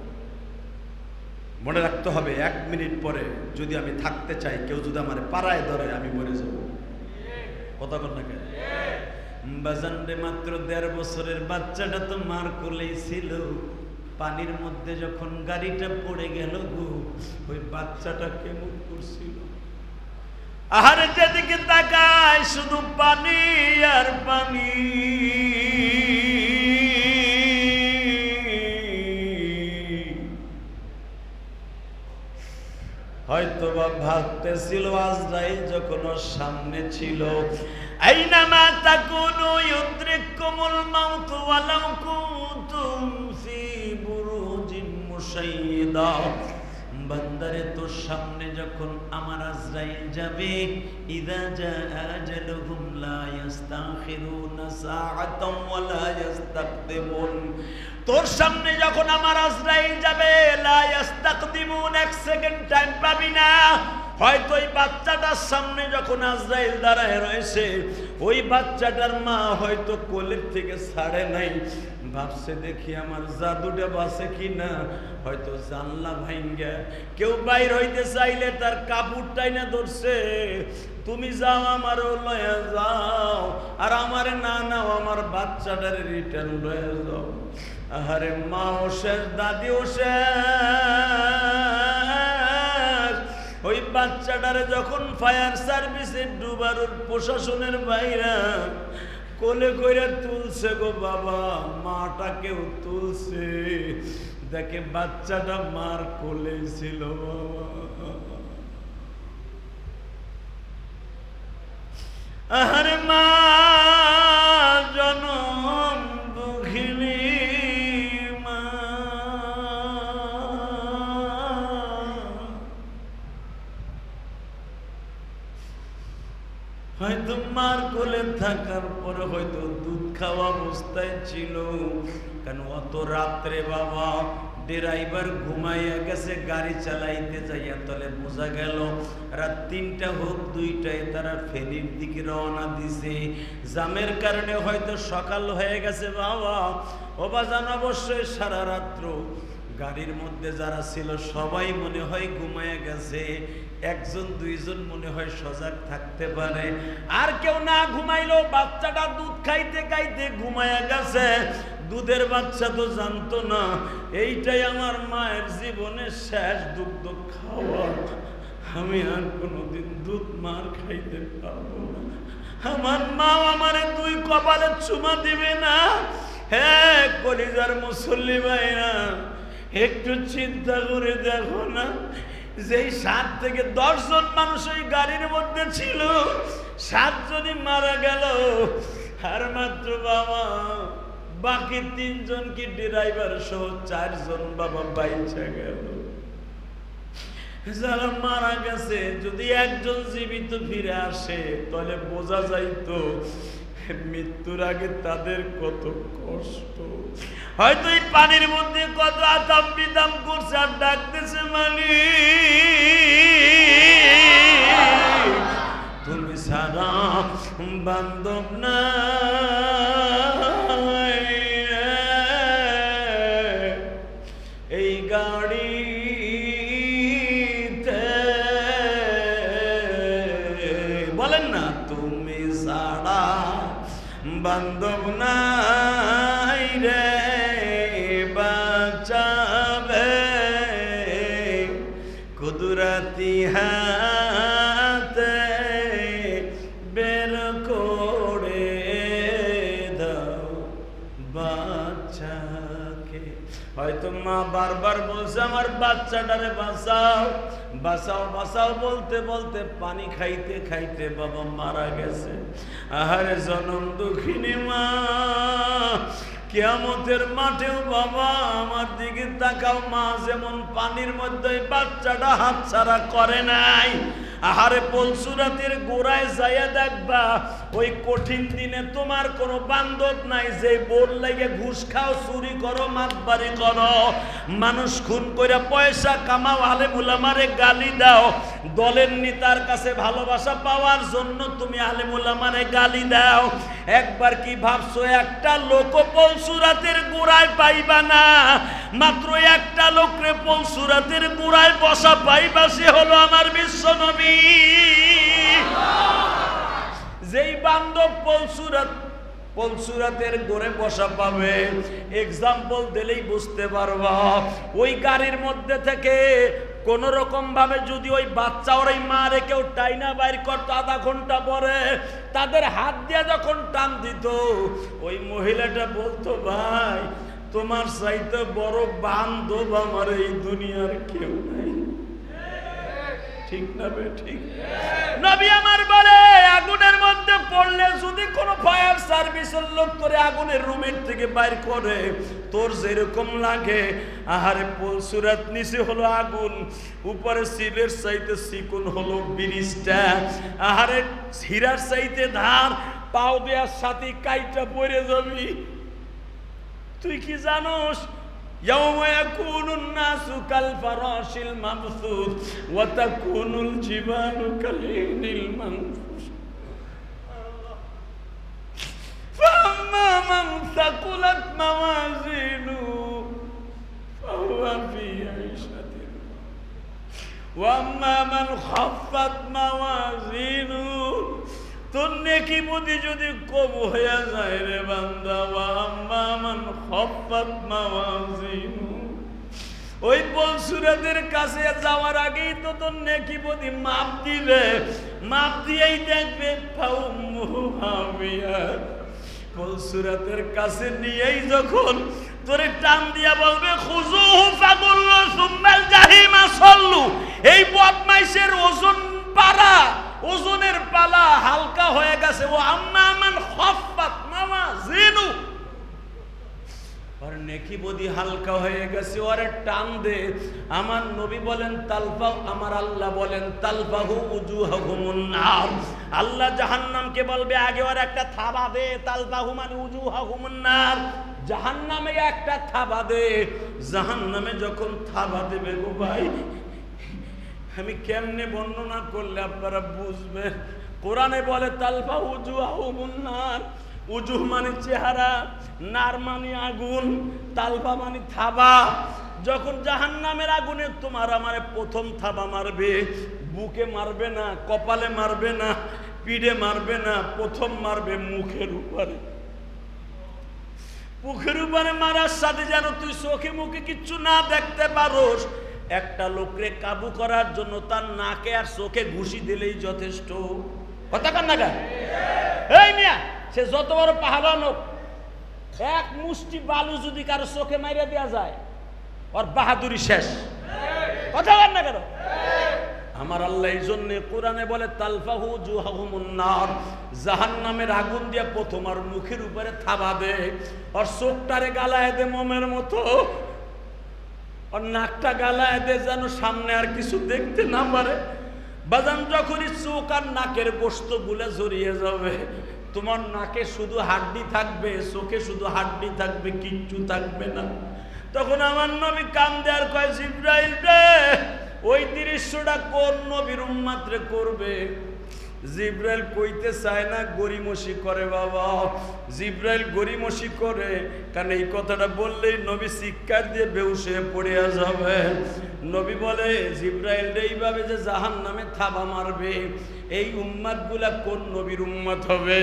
মনে রাখতে হবে, 1 মিনিট পরে যদি আমি থাকতে চাই, কেউ যদি আমার পাড়ায় ধরে, আমি মরে যাব। কথা বল না কেন? বাজান রে, মাত্র 1.5 বছরের বাচ্চাটা তো মার কোলেই ছিল। পানির মধ্যে যখন গাড়িটা পড়ে গেল গো, ওই বাচ্চাটা কেমন করছিল। আর যেদিকে তাকায় শুধু পানি আর পানি। হয়তো বা ভাবতেছিল আজরাইল যখন ওর সামনে ছিল, আইনামা তাকুনু ইউদরিকুমুল মাউত ওয়ালাউ কুনতুম ফি বুরুজিন মুশাইয়্যিদা। বান্দারে তোর সামনে যখন আমার আজরাইল যাবে, ইযা জাআ আজালুহুম লা ইস্তাখিরুনা সাআতান ওয়া লা ইস্তাকদিমুন। তোর সামনে যখন আমার আজরাইল যাবে, লা ইস্তাকদিমুন, এক সেকেন্ড টাইম পাবি না। হয়তো ওই বাচ্চাটার সামনে যখন আজরাইল দাঁড়ায় রয়েছে, ওই বাচ্চাটার মা হয়তো কোলের থেকে ছাড়ে নাই, ভাবছে দেখি আমার জাদুটা বাঁচে কিনা। হয়তো জানলা ভাঙ্গা কেউ বাইর হইতে চাইলে তার কাপড়টাই না ধরছে, তুমি যাও আমারও লয়ে যাও, আর আমারে না নাও, আমার বাচ্চাটারে রিটার্ন লয়ে যাও। আরে মাও শেষ, দাদিও শেষ। ওই বাচ্চাটারে যখন ফায়ার সার্ভিসের ডুবারুর প্রশাসনের বাইরা কোলে কইরা তুলছে গো বাবা, মাটাকেও তুলছে, দেখে বাচ্চাটা মার কোলে ছিল বাবা। আরে মা জনম দুঃখিনী মা, হয়তো মার কোলে থাকার পরে হয়তো দুধ খাওয়া অবস্থায় ছিল। কারণ অত রাত্রে বাবা ড্রাইভার ঘুমাইয়া গেছে, গাড়ি চালাইতে যাইয়া তলে বোঝা গেল রাত ৩টা হোক ২টায় তারা ফেরির দিকে রওনা দিছে। জামের কারণে হয়তো সকাল হয়ে গেছে বাবা। ও বাজান অবশ্যই সারা রাত্র গাড়ির মধ্যে যারা ছিল সবাই মনে হয় ঘুমাইয়া গেছে, একজন দুইজন মনে হয় সজাগ থাকতে পারে, আর কেউ না ঘুমাইলো বাচ্চাটা দুধ খাইতে খাইতে ঘুমাইয়া গেছে। দুধের বাচ্চা তো জানতো না এইটাই আমার মায়ের জীবনের শেষ দুগ্ধ খাওয়া, আমি আর কোনোদিন দুধ মার খাইতে পারবো না। আমার মা আমারে দুই কপালে চুমা দিবে না। হ্যাঁ কলিজার মুসল্লি ভাইরা, একটু চিন্তা করে দেখো না, যেই 7 থেকে 10 জন মানুষ ওই গাড়ির মধ্যে ছিল, 7 জনই মারা গেল, আর মাত্র বাবা বাকি 3 জন কি ড্রাইভার সহ 4 জন বাবা বাইচা গেল। যারা মারা গেছে যদি একজন জীবিত ফিরে আসে তাহলে বোঝা যাইতো মৃত্যুর আগে তাদের কত কষ্ট। হয়তো এই পানির মধ্যে কত আতাম বিদাম করছে আর ডাকতেছে মালিক, তুমি সারা বান্ধব না, এই গাড়িতে বলেন না তুমি সারা বান্ধব নাই রে, বাঁচাবে কুদরতি হাতে বের করে দাও বাচ্চাকে। হয়তো মা বারবার বলছে আমার বাচ্চাটারে বাঁচাও বাঁচাও বাঁচাও, বলতে বলতে পানি খাইতে খাইতে বাবা মারা গেছে। আহারে জনম দুঃখিনী মা, কিয়ামতের মাঠেও বাবা আমার দিকে তাকাও, মা যেমন পানির মধ্যে বাচ্চাটা হাতছাড়া করে নাই। আহারে পলসুরাতের গোড়ায় যাইয়া দেখবা ওই কঠিন দিনে তোমার কোনো বান্ধব নাই, যে বোর লাগে ঘুষ খাও, চুরি করো, মাতবাড়ি করো, মানুষ খুন করে পয়সা কামাও, আলেম উলামারে গালি দাও, দলের নেতার কাছে ভালোবাসা পাওয়ার জন্য তুমি আলেম উলামারে গালি দাও। একবার কি ভাবছো একটা লোক পলসুরাতের গোড়ায় পাইবা না? মাত্র একটা লোকরে পলসুরাতের গোড়ায় বসা পাইবা, সে হলো আমার বিশ্ব নবী। যেই বান্ধব পলসুরাত পলসুরাতের ঘরে বসা পাবে। এক্সাম্পল দিলেই বুঝতে পারবা, ওই গাড়ির মধ্যে থেকে কোন রকম ভাবে যদি ওই বাচ্চা ওর এই মা রে কেউ টাইনা বাইর করতো, আধা ঘন্টা পরে তাদের হাত দিয়ে যখন টান দিত, ওই মহিলাটা বলতো, ভাই তোমার চাইতে বড় বান্ধব আমার এই দুনিয়ার কেউ নাই। ঠিক না বে ঠিক? নবী আমার বলে, আগুনের মধ্যে পড়লে যদি কোনো ফায়ার সার্ভিসের লোক তোরে আগুনের রুমের থেকে বাইর করে, তোর যেরকম লাগে, আহারে পলসুরাত নিচে হলো আগুন, উপরে সিলের চাইতে চিকন হলো ব্রিজটা, আহারে হীরার চাইতে ধার, পাও দেওয়ার সাথে কাইটা পড়ে যাবি। তুই কি জানোস? يوم يكون الناس كالفراش المبثوث وتكون الجبال كالعهن المنفوش فأما من ثقلت موازينه فهو في عيشة وأما من خفت موازينه তোর নেকি বুদ্ধি যদি কম হয়ে যায় রে বান্দা, আম্মা মান খাফাত মাওয়াজিনু, ওই পলসুরাতের কাছে যাওয়ার আগেই তো তোর নেকি বুদ্ধি মাপ দিবে, মাপ দিয়েই দেখবে ফাউম্মুহু হাবিয়া, পলসুরাতের কাছে নিয়েই যখন তোরে টান দিয়া বলবে খুজুহু ফাগুল্লু সুম্মাল জাহিমা সাল্লু, এই বদমাইশের ওজন পারা, ওজনের পালা হালকা হয়ে গেছে। ও আম্মা মান খাফাত মাওয়াজিনু, আর নেকি বদি হালকা হয়ে গেছে, ওরে টান দে। আমার নবী বলেন তালফা, আমার আল্লাহ বলেন তালফাহু উজুহাহুমুন নার, আল্লাহ জাহান্নামকে বলবে আগে ওর একটা থাবা দে, তালফাহু মানে উজুহাহুমুন নার, জাহান্নামে একটা থাবা দে। জাহান্নামে যখন থাবা দেবে গো ভাই, আমি কেমনে বর্ণনা করলে আপনারা বুঝবেন? কোরআনে বলে তালফা উজুহাহুমুন নার, উজুহ মানে চেহারা, নার মানে আগুন, তালফা মানে থাবা। যখন জাহান্নামের আগুনে তোমার আমারে প্রথম থাবা মারবে, বুকে মারবে না, কপালে মারবে না, পিঠে মারবে না, প্রথম মারবে মুখের উপরে। মুখের উপরে মারার সাথে যেন তুই চোখে মুখে কিচ্ছু না দেখতে পারোস। একটা লোকরে কাবু করার জন্য তার নাকে আর চোখে ঘুষি দিলেই যথেষ্ট। কথা কান না গা? এই মিয়া, সে যত বড় পাহাড়ান হোক, এক মুষ্টি বালু যদি কারো চোখে মাইরা দেওয়া যায়, ওর বাহাদুরি শেষ। কথা কান না কেন? আমার আল্লাহ এই জন্য কোরআনে বলে তালফাহু উজুহাহুমুন নার, জাহান্নামের আগুন দিয়ে প্রথম আর মুখের উপরে থাবা দে, আর চোখটারে গালায় দে মোমের মতো, আর নাকটা গালায় দে যেন সামনে আর কিছু দেখতে না পারে। বাজান যখনই চোখ আর নাকের গোশত গুলা জড়িয়ে যাবে, তোমার নাকে শুধু হাড্ডি থাকবে, চোখে শুধু হাড্ডি থাকবে, কিচ্ছু থাকবে না। তখন আমার নবী কান্দে আর কয়, জিবরাইল রে, ওই দৃশ্যটা কোন নবীর উম্মতরে করবে? জিবরাইল কইতে চায় না, গরিমসি করে বাবা। জিবরাইল গরিমসি করে, কারণ এই কথাটা বললেই নবী চিৎকার দিয়ে বেহুশ হয়ে পড়ে যাবে। নবী বলে, জিবরাইল এইভাবে যে জাহান্নামে থাবা মারবে, এই উম্মত গুলা কোন নবীর উম্মত হবে?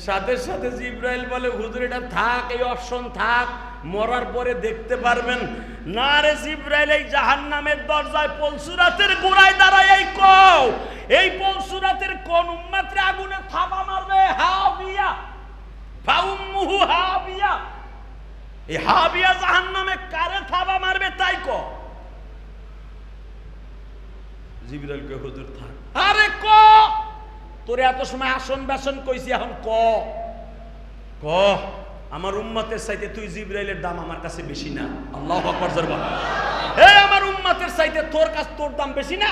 সাথে সাথে জিবরাইল বলে, হুজুর এটা থাক, এই অপশন থাক, মরার পরে দেখতে পারবেন না। রে জিবরাইল, এই জাহান্নামের দরজায় পলসুরাতের গোড়ায় দাঁড়ায় এই কও, এই পলসুরাতের কোন উম্মতরে আগুনে থাবা মারবে? হাবিয়া, ফাউম্মুহু হাবিয়া। এই হাবিয়া জাহান্নামে কারে থাবা মারবে তাই কও। জিবরাইল কে হুজুর থাক। আরে ক, তোরে এত সময় আসন বাসন কইছি, এখন ক ক। আমার উম্মতের চাইতে তুই জিবরাইলের দাম আমার কাছে বেশি না? আল্লাহু আকবার জোরে বল। এই আমার উম্মতের চাইতে তোর কাছে তোর দাম বেশি না?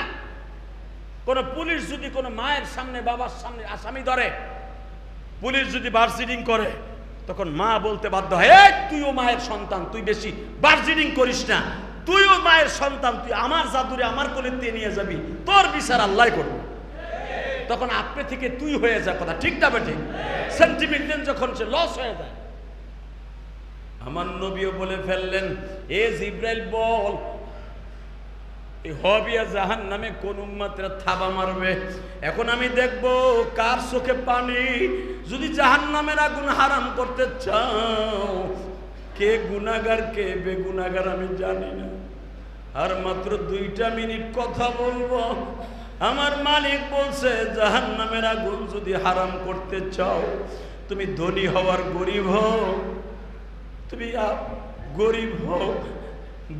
কোন পুলিশ যদি কোন মায়ের সামনে বাবার সামনে আসামি ধরে, পুলিশ যদি বার্জিডিং করে, তখন মা বলতে বাধ্য হয়, এই তুইও মায়ের সন্তান, তুই বেশি বার্জিডিং করিস না, তুইও মায়ের সন্তান, তুই আমার জাদুরে আমার কোলে নিয়ে যাবি, তোর বিচার আল্লাহ করবে। তখন আপনি থেকে তুই হয়ে যায়। কথা ঠিক না বেঠিক? সেন্টিমেন্ট যখন সে লস হয়ে যায়। আমার নবীও বলে ফেললেন, এ জিবরাইল বল, হবিয়া জাহান্নামে কোন উম্মতরা থাবা মারবে। এখন আমি দেখব কার চোখে পানি। যদি জাহান্নামের আগুন হারাম করতে চাও, কে গুনাহগার কে বেগুনাহগার আমি জানি না। আর মাত্র 2টা মিনিট কথা বলবো। আমার মালিক বলছে জাহান্নামের আগুন যদি হারাম করতে চাও, তুমি ধনী হওয়ার গরিব হও, তুমি গরিব হও,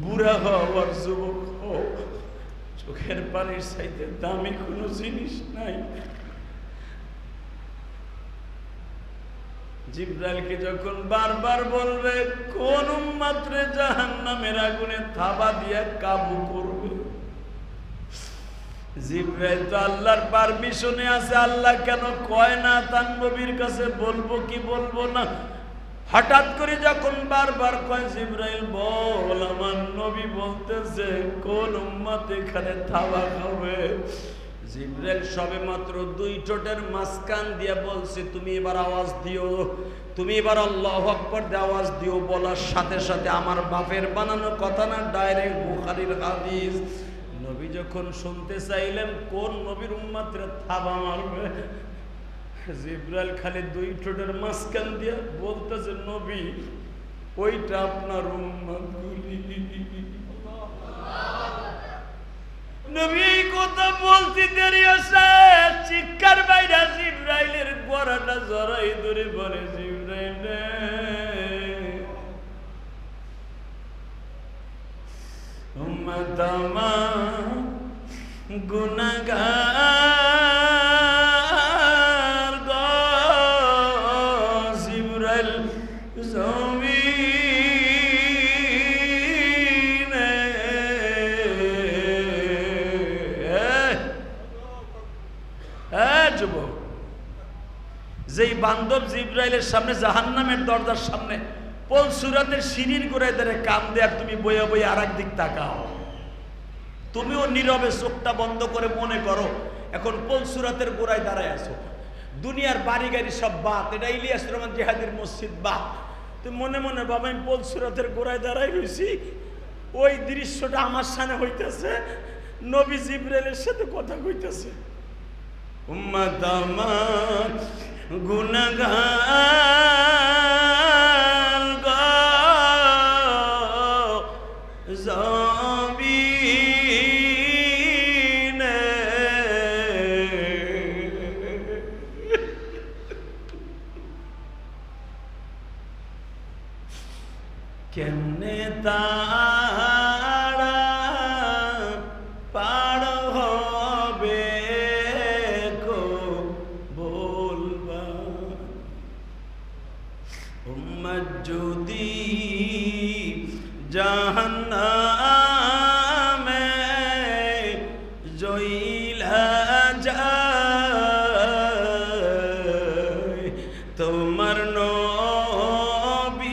বুড়া হওয়ার যুবক হও, চোখের পানির চাইতে দামি কোনো জিনিস নাই। জিবরাইলকে যখন বারবার বলবে কোন উম্মতরে জাহান্নামের আগুনে থাবা দিয়ে কাবু করবে, জিবরাইল তো আল্লাহর পারমিশনে আছে। আল্লাহ কেন কয় না তার নবীর কাছে বলবো কি বলবো না? হঠাৎ করে যখন বারবার কয় জিবরাইল বল, আমার নবী বলতেছে কোন উম্মত এখানে থাবা খাবে। জিবরাইল সবে মাত্র 2 ঠোঁটের মাঝখান দিয়ে বলছে তুমি এবার আওয়াজ দিও, তুমি এবার আল্লাহু আকবার দিয়ে আওয়াজ দিও। বলার সাথে সাথে আমার বাপের বানানো কথা না, ডাইরেক্ট বুখারীর হাদিস। নবী যখন শুনতে চাইলেন কোন নবীর উম্মতরা থাবা মারবে, জিবরাইল খালি 2 ঠোঁটের মাঝখান দিয়ে বলতেছে নবী ওইটা আপনার উম্মতগুলি। নবী এই কথা বলতে দেরি আছে, চিৎকার বাইরা জিবরাইলের গলাটা জড়াই ধরে বলে জিবরাইল উম্মত আমার গুনাহগার গো, জিবরাইল জমিনে যুবক, যেই বান্ধব জিবরাইলের সামনে জাহান্নামের দরজার সামনে পলসুরাতের সিঁড়ির গোড়ায় ধরে কান্দে, আর তুমি বইয়া বইয়া আর একদিক তাকাও। তুমিও নীরবে চোখটা বন্ধ করে মনে করো এখন পলসুরাতের গোড়ায় দাঁড়ায় আছো, দুনিয়ার বাড়ি গাড়ি সব বাদ, এটা ইলিয়াস রহমান জিহাদির মসজিদ বাদ। তুমি মনে মনে বাবা আমি পলসুরাতের গোড়ায় দাঁড়াই রয়েছি, ওই দৃশ্যটা আমার সামনে হইতেছে, নবী জিবরাইলের সাথে কথা কইতেছে উম্মত আমার গুনাহগার গো জমিনে। কেমনে তারা পার হবে কো বলবা, উম্মত যদি জাহান্নামে জইলা যায়, তোমার নবীর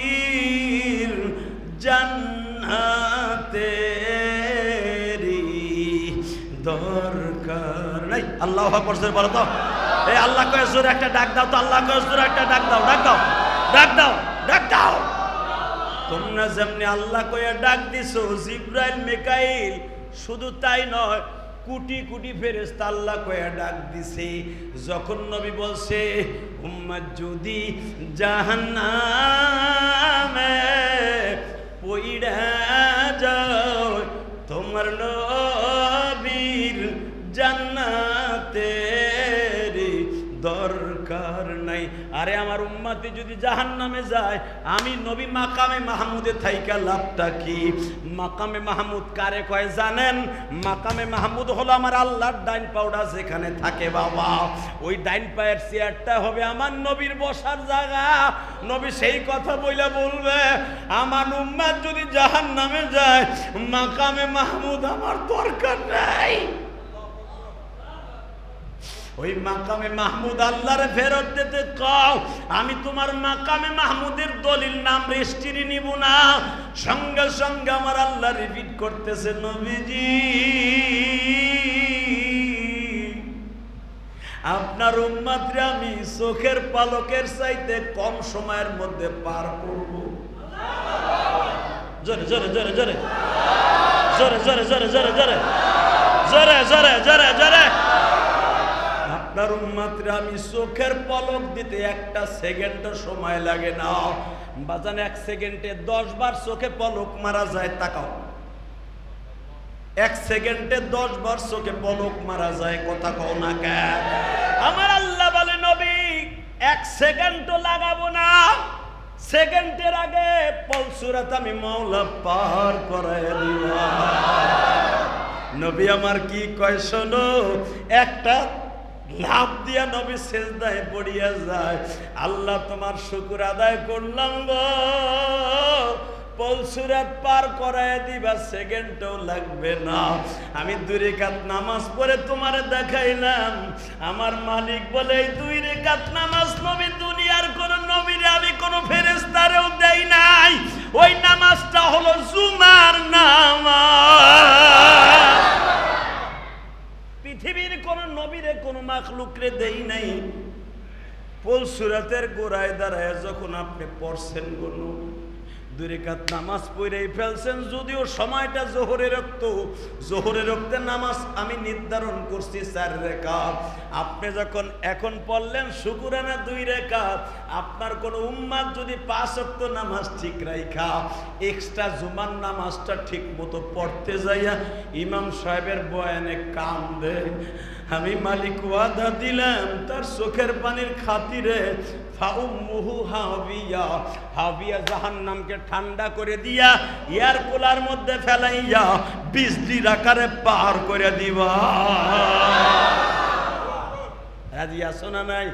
জান্নাতেরই দরকার নাই। আল্লাহু আকবার জোরে বলো তো, এই আল্লাহ কয়ে জোরে একটা ডাক দাও তো, আল্লাহ কয়ে জোরে একটা ডাক দাও, ডাক দাও, ডাক দাও, ডাক দাও। তোমরা যেমনি আল্লাহ কয়ে ডাক দিছো, জিবরাইল মিকাইল শুধু তাই নয়, কোটি কোটি ফেরেশতা আল্লাহ কয়ে ডাক দিছে। যখন নবী বলছে উম্মত যদি জাহান্নামে পইড়া যাও, তোমার নবীর জান্নাতের দরকার নাই। আরে আমার উম্মতি যদি জাহান্নামে যায়, আমি নবী মাকামে মাহমুদে থাইকা লাভটা কি? মাকামে মাহমুদ কারে কয় জানেন? মাকামে মাহমুদ হলো আমার আল্লাহর ডাইন পাওটা যেখানে থাকে বাবা, ওই ডাইন পায়ের চেয়ারটা হবে আমার নবীর বসার জায়গা। নবী সেই কথা বইলা বলবে আমার উম্মত যদি জাহান্নামে যায়, মাকামে মাহমুদ আমার দরকার নাই। ওই মাকামে মাহমুদ আল্লাহরে ফেরত দিতে কও, আমি তোমার মাকামে মাহমুদের দলিল নাম রেজিস্ট্রি নিব না। সঙ্গে সঙ্গে আমার আল্লাহ রিপিট করতেছে নবীজি আপনার উম্মতরে আমি চোখের পালকের চাইতে কম সময়ের মধ্যে পার করব। জোরে জোরে জোরে জোরে জোরে জোরে জোরে জোরে জোরে জোরে জোরে জোরে জোরে। আপনার উম্মতরে আমি চোখের পলক দিতে একটা সেকেন্ডও সময় লাগে না। বাজান 1 সেকেন্ডে 10 বার চোখে পলক মারা যায়। তাকাও, 1 সেকেন্ডে 10 বার চোখে পলক মারা যায়। কথা কও না কেন? আমার আল্লাহ বলে নবী 1 সেকেন্ডও লাগাবো না, সেকেন্ডের আগে পলসুরাত আমি মাওলা পার করায় দিবা। নবী আমার কি কয় শোনো, একটা লাভ দিয়া নবী সেজদায় পড়িয়া যায়। আল্লাহ তোমার শুকর আদায় করলাম গো, পলসুরাত পার করায় দিবা, সেকেন্ডও লাগবে না। আমি 2 রাকাত নামাজ পড়ে তোমারে দেখাইলাম। আমার মালিক বলে এই 2 রাকাত নামাজ নবী দুনিয়ার কোন নবীরে আমি কোন ফেরেশতারেও দেই নাই। ওই নামাজটা হলো জুমার নামাজ। পৃথিবীর কোন নবীরে কোন মাখলুকরে দেই নাই। পলসুরাতের গোড়ায় দাঁড়ায় যখন আপনি পড়ছেন কোন 2 রাকাত নামাজ পড়েই ফেলছেন, যদিও সময়টা জোহরের রক্তে নামাজ আমি নির্ধারণ করছি 4 রাকাত। আপনি যখন এখন পড়লেন শুকরানা 2 রাকাত, আপনার কোন উম্মাত যদি 5 ওয়াক্ত নামাজ ঠিক রাইখা এক্সট্রা জুমার নামাজটা ঠিক মতো পড়তে যাইয়া ইমাম সাহেবের বয়ানে কাম দেয়, আমি মালিক ওয়াদা দিলাম তার চোখের পানির খাতিরে ফাউম্মুহু হাবিয়া, হাবিয়া জাহান্নামকে ঠান্ডা করে দিয়া এয়ার কুলার মধ্যে ফেলাইয়া বিজলির আকারে পার করে দিবা। রাজি আছো না নাই?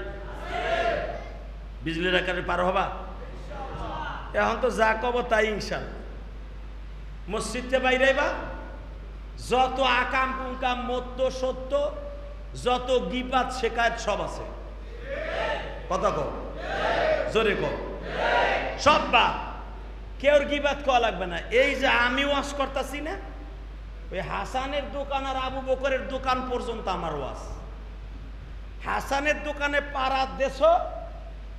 বিজলির আকারে পার হবা? এখন তো যা কব তাই ইনশাআল্লাহ। মসজিদে বাইরেবা, যত আকাম কুকাম মত্ত সত্য, যত গিবাত শেখায়ত সব আছে। কথা কও, জোরে কও, সব বা কেউর গিবাত কওয়া লাগবে না। এই যে আমি ওয়াজ করতেছি না, ওই হাসানের দোকান আর আবু বকরের দোকান পর্যন্ত আমার ওয়াজ। হাসানের দোকানে পাড়া দেশ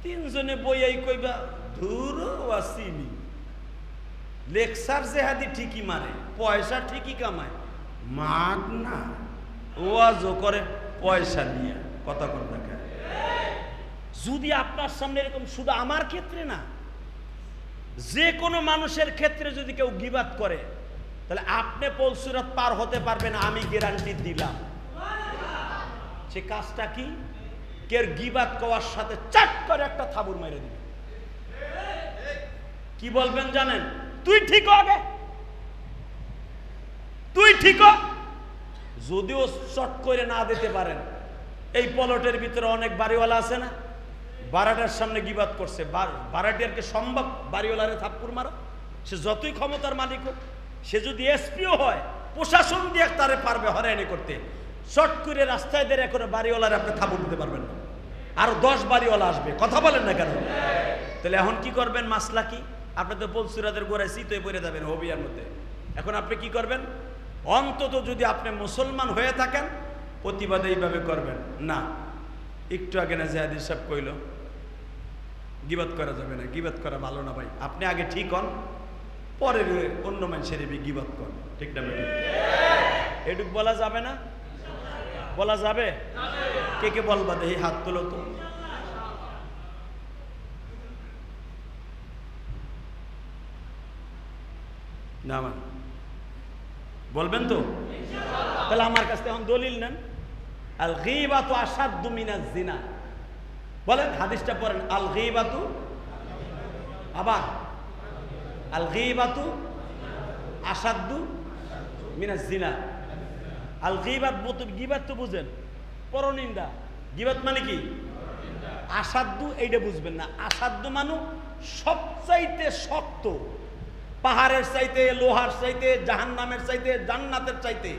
3 জনে বইয়াই কইবা ধুর ওয়াসিনি। লেকচার জেহাদি ঠিকই মারে, পয়সা ঠিকই কামায়, মাগ না ওয়াজও করে পয়সা নিয়ে। কথা কর না। যদি আপনার সামনে এরকম, শুধু আমার ক্ষেত্রে না, যে কোনো মানুষের ক্ষেত্রে যদি কেউ গিবাত করে, তাহলে আপনি পলসুরাত পার হতে পারবেন, আমি গ্যারান্টি দিলাম। সে কাজটা কি? কেউ গিবাত করার সাথে চাট করে একটা থাবুর মেরে দিবে। কি বলবেন জানেন? তুই ঠিক আগে, তুই ঠিক। যদিও চট করে না দিতে পারেন, এই পলটের ভিতরে অনেক বাড়িওয়ালা আছে না, বারাটার সামনে গিবাত করছে, বারাটিয়ারকে সম্ভব বাড়িওয়ালারে থাপ্পড় মারা? সে যতই ক্ষমতার মালিক হোক, সে যদি এসপিও হয়, প্রশাসন দিয়ে তারে পারবে হয়রানি করতে। চট করে রাস্তায় দেরে করে বাড়িওয়ালারে আপনি থাপ্পড় দিতে পারবেন না, আরো 10 বাড়িওয়ালা আসবে। কথা বলেন না কেন? তাহলে এখন কি করবেন? মাসলা কি? আপনি তো পলসুরাতের গোড়ায় শীতই পড়ে যাবেন হবিয়ার মধ্যে। এখন আপনি কি করবেন? অন্তত যদি আপনি মুসলমান হয়ে থাকেন, প্রতিবাদ এইভাবে করবেন না। একটু আগে না জিয়াদি সাহেব কইল গিবাত করা যাবে না, গিবাত করা ভালো না ভাই। আপনি আগে ঠিক হন, পরে অন্য মানুষের গিবাত করেন। ঠিক না বেটি? এটুক বলা যাবে না? বলা যাবে? কে কে বলবা? দেখি হাত তোলো তো। না বলবেন তো? তাহলে আমার কাছে এখন দলিল নেন। আল গীবাতু আশাদ্দু মিনাজ জিনা। বলেন, হাদিসটা পড়েন। আল গীবাতু, আবার আল গীবাতু আশাদ্দু মিনাজ জিনা। আল গীবাত, গীবাত তো বুঝেন, পরনিন্দা। গীবাত মানে কি? আশাদ্দু এইটা বুঝবেন না। আশাদ্দু মানে সবচাইতে শক্ত, পাহাড়ের চাইতে, লোহার চাইতে, জাহান্নামের চাইতে, জান্নাতের চাইতে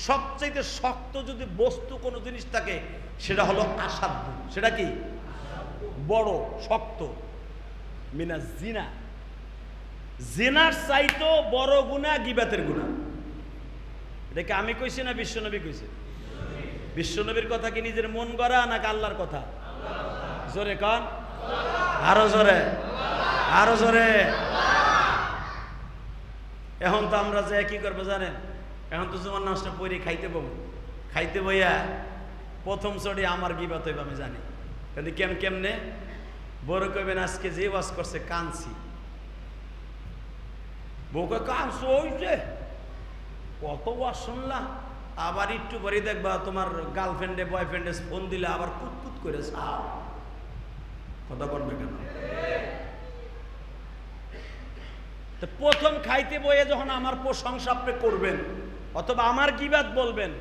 সবচাইতে শক্ত যদি বস্তু কোনো জিনিস থাকে, সেটা হলো আসাধ্য। সেটা কি? বড় শক্ত। মিনাজ জিনা, জিনার চাইতেও বড় গুনাহ গীবাতের গুনাহ। এটাকে আমি কইছি না বিশ্বনবী কইছে? বিশ্বনবীর কথা কি নিজের মন গড়া নাকি আল্লাহর কথা? জোরে কান, আরো জোরে, আরো জোরে। এখন তো আমরা যে কি করবো জানেন, এখন তো জুমার নামাজটা পড়ে খাইতে পাবো, খাইতে বইয়া প্রথম চড়ি আমার গিবাত হইব আমি জানি, কিন্তু কেমনে বড় কইবেন আজকে যে ওয়াজ করছে কানছি, বউকে কানছো হইছে কত ওয়াজ শুনলা, আবার একটু পরে দেখবা তোমার গার্লফ্রেন্ডে বয়ফ্রেন্ডে ফোন দিলে আবার কুতকুত করে সাও, কথা বলবে কেন? তো প্রথম খাইতে বইয়ে যখন আমার প্রশংসা আপনি করবেন অথবা আমার গিবাত বলবেন,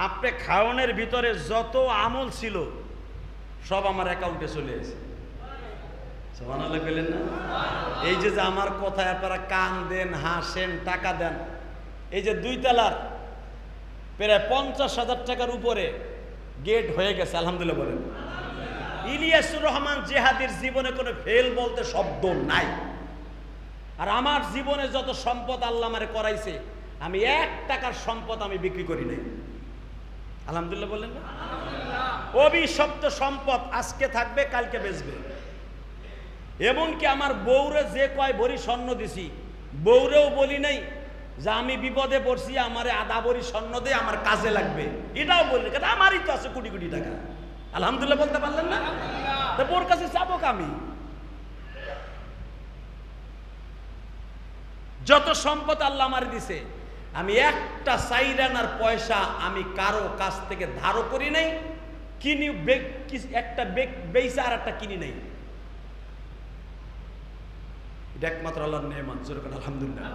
আপনি খাওয়ানোর ভিতরে যত আমল ছিল সব আমার অ্যাকাউন্টে চলে এসেছে। সুবহানাল্লাহ বলেন না? এই যে আমার কথায় আপনারা কান দেন, হাসেন, টাকা দেন, এই যে 2 তলার প্রায় 50,000 টাকার উপরে গেট হয়ে গেছে, আলহামদুলিল্লাহ বলেন। ইলিয়াসুর রহমান জেহাদির জীবনে কোনো ফেল বলতে শব্দ নাই। আর আমার জীবনে যত সম্পদ আল্লাহ আমারে করাইছে, আমি 1 টাকার সম্পদ আমি বিক্রি করি নাই, আলহামদুলিল্লাহ বলেন না? অভিশপ্ত সম্পদ আজকে থাকবে কালকে বেচবে। এমনকি আমার বউরে যে কয় ভরি স্বর্ণ দিছি, বউরেও বলি নাই যে আমি বিপদে পড়ছি আমারে 1/2 ভরি স্বর্ণ দে, আমার কাজে লাগবে, এটাও বলি, কারণ আমারই তো আছে কোটি কোটি টাকা, আলহামদুলিল্লাহ বলতে পারলেন না? তো বোর কাছে চাবো আমি? যত সম্পদ আল্লাহ আমার দিছে, আমি একটা চাইরানার পয়সা আমি কারো কাছ থেকে ধারও করি নাই, কিনি একটা বেচা আর একটা কিনি নাই। এটা একমাত্র আল্লাহর নেয়ামত, জোরে বলেন আলহামদুলিল্লাহ।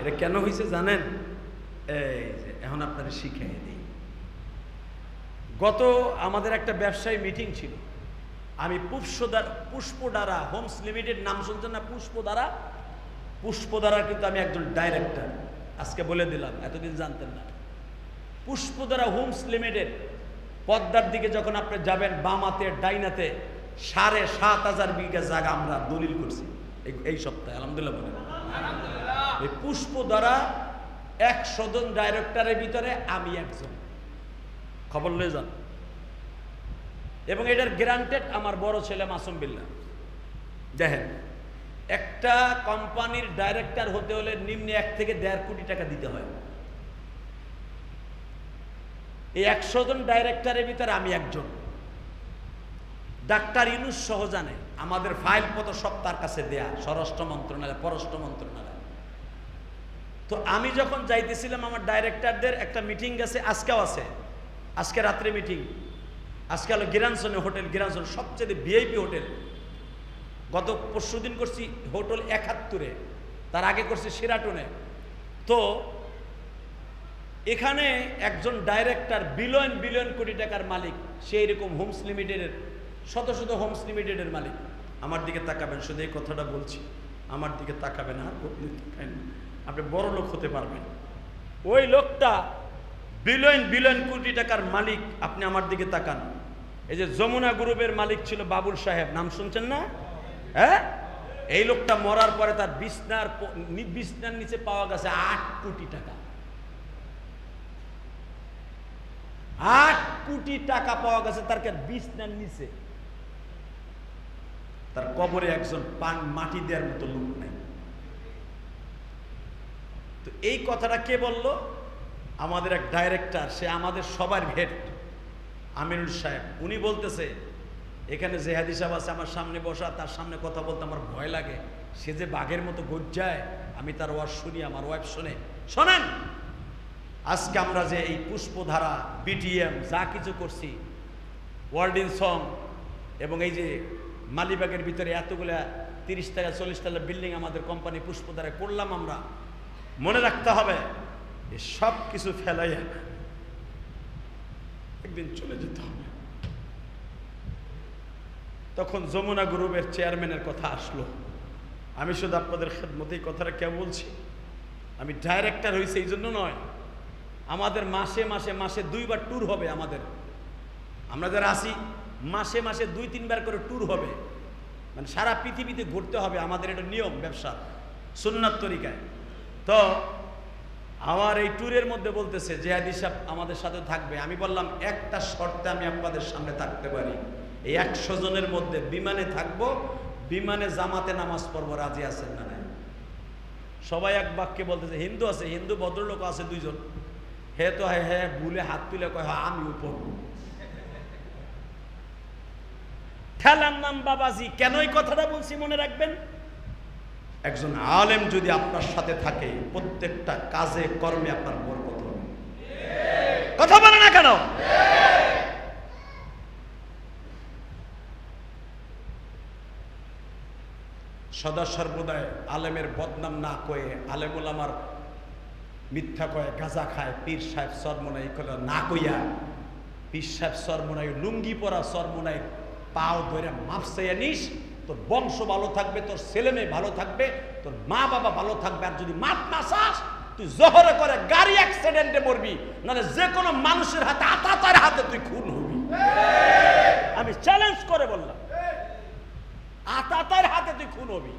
এটা কেন হয়েছে জানেন? এই যে এখন আপনাদের শিখিয়ে দিই। গত আমাদের একটা ব্যবসায়ী মিটিং ছিল, আমি পুষ্পধারা হোমস লিমিটেড নাম শুনছেন না? পুষ্পধারা কিন্তু আমি একজন ডাইরেক্টর, আজকে বলে দিলাম, এতদিন জানতেন না। পুষ্পধারা হোমস লিমিটেড পদ্মার দিকে যখন আপনি যাবেন, বামাতে ডাইনাতে 7,500 বিঘা জায়গা আমরা দলিল করছি এই সপ্তাহে, আলহামদুলিল্লাহ বলেন। এই পুষ্পধারা 100 জন ডাইরেক্টরের ভিতরে আমি একজন, খবর লয়ে যান। এবং এটার গ্যারান্টেড আমার বড় ছেলে মাসুম বিল্লাহ। দেখেন, একটা কোম্পানির ডাইরেক্টর হতে হলে নিম্নে 1 থেকে 1.5 কোটি টাকা দিতে হয়। এই 100 জন ডাইরেক্টরের ভিতরে আমি একজন। ডাক্তার ইউনূস সহ জানে, আমাদের ফাইল পত্র সব তার কাছে দেয়া, স্বরাষ্ট্র মন্ত্রণালয়, পররাষ্ট্র মন্ত্রণালয়। তো আমি যখন যাইতেছিলাম, আমার ডাইরেক্টরদের একটা মিটিং গেছে, আজকেও আছে, আজকে রাত্রে মিটিং, আজকে হলো গিরানসনে হোটেল, গিরানসন সবচেয়ে ভিআইপি হোটেল। গত পরশুদিন করছি হোটেল 71-এ, তার আগে করছি শেরাটনে। তো এখানে একজন ডাইরেক্টর বিলিয়ন কোটি টাকার মালিক, সেই রকম হোমস লিমিটেডের শত শত হোমস লিমিটেডের মালিক। আমার দিকে তাকাবেন, শুধু এই কথাটা বলছি, আমার দিকে তাকাবেন, আর আপনি বড় লোক হতে পারবেন। ওই লোকটা বিলিয়ন কোটি টাকার মালিক। আপনি আমার দিকে তাকান, এই যে যমুনা গ্রুপের মালিক ছিল বাবুল সাহেব, নাম শুনছেন না? হ্যাঁ, এই লোকটা মরার পরে তার বিছনার নিচে পাওয়া গেছে 8 কোটি টাকা। 8 কোটি টাকা পাওয়া গেছে তার বিছনার নিচে। তার কবরে একজন মাটি দেওয়ার মতো লোক নাই। তো এই কথাটা কে বলল? আমাদের এক ডাইরেক্টর, সে আমাদের সবার হেড আমিনুল সাহেব। উনি বলতেছে, এখানে জেহাদি সাহেব আছে আমার সামনে বসা, তার সামনে কথা বলতে আমার ভয় লাগে, সে যে বাঘের মতো গর্জায়, আমি তার ওয়াজ শুনি, আমার ওয়াইফ শোনে। শোনেন, আজকে আমরা যে এই পুষ্পধারা, বিটিএম যা কিছু করছি, ওয়ার্ল্ডিন সং, এবং এই যে মালিবাগের ভিতরে এতগুলা 30 টাকা 40 টাকা বিল্ডিং আমাদের কোম্পানি পুষ্পধারায় করলাম, আমরা মনে রাখতে হবে এই সব কিছু ফেলাইয়া একদিন চলে যেতে হবে। তখন যমুনা গ্রুপের চেয়ারম্যানের কথা আসলো। আমি শুধু আপনাদের খেদমতে এই কথাটা কেউ বলছি, আমি ডাইরেক্টর হয়েছে এই জন্য নয়, আমাদের মাসে 2 বার ট্যুর হবে। আমরা যারা আসি মাসে 2-3 বার করে ট্যুর হবে, মানে সারা পৃথিবীতে ঘুরতে হবে, আমাদের এটা নিয়ম, ব্যবসা সুন্নাত তরিকায়। তো আমার এই ট্যুরের মধ্যে বলতেছে জেহাদি সাহেব আমাদের সাথে থাকবে। আমি বললাম, একটা শর্তে আমি আপনাদের সামনে থাকতে পারি, এই 100 জনের মধ্যে বিমানে থাকবো, বিমানে জামাতে নামাজ পড়বো, রাজি আছেন না? সবাই এক বাক্যে বলতেছে হিন্দু আছে, হিন্দু ভদ্রলোক আছে 2 জন। হে তো হ্যাঁ ভুলে হাত তুলে কয় হ্যাঁ আমিও পড়ব। ঠেলার নাম বাবাজি। কেন এই কথাটা বলছি মনে রাখবেন, একজন আলেম যদি আপনার সাথে থাকে প্রত্যেকটা কাজে কর্মে আপনার বরকত হবে। কথা বলে না কেন? সদা সর্বদাই আলেমের বদনাম না কয়ে, আলেম ওলামার মিথ্যা কয়ে, গাঁজা খায়, পীর সাহেব সরমনাই কলে না কইয়া, পীর সাহেব সরমনাই লুঙ্গি পরা সরমনাই পাও ধরে মাপ চাইয়া নিস, তোর বংশ ভালো থাকবে, তোর ছেলে মেয়ে ভালো থাকবে, তোর মা বাবা ভালো থাকবে। আর যদি মাপ না চাস, তুই জহরে করে গাড়ি অ্যাক্সিডেন্টে মরবি, নাহলে যে কোনো মানুষের হাতে আতাতার হাতে তুই খুন হবি। আমি চ্যালেঞ্জ করে বললাম, আতাতার হাতে তুই খুন হবি।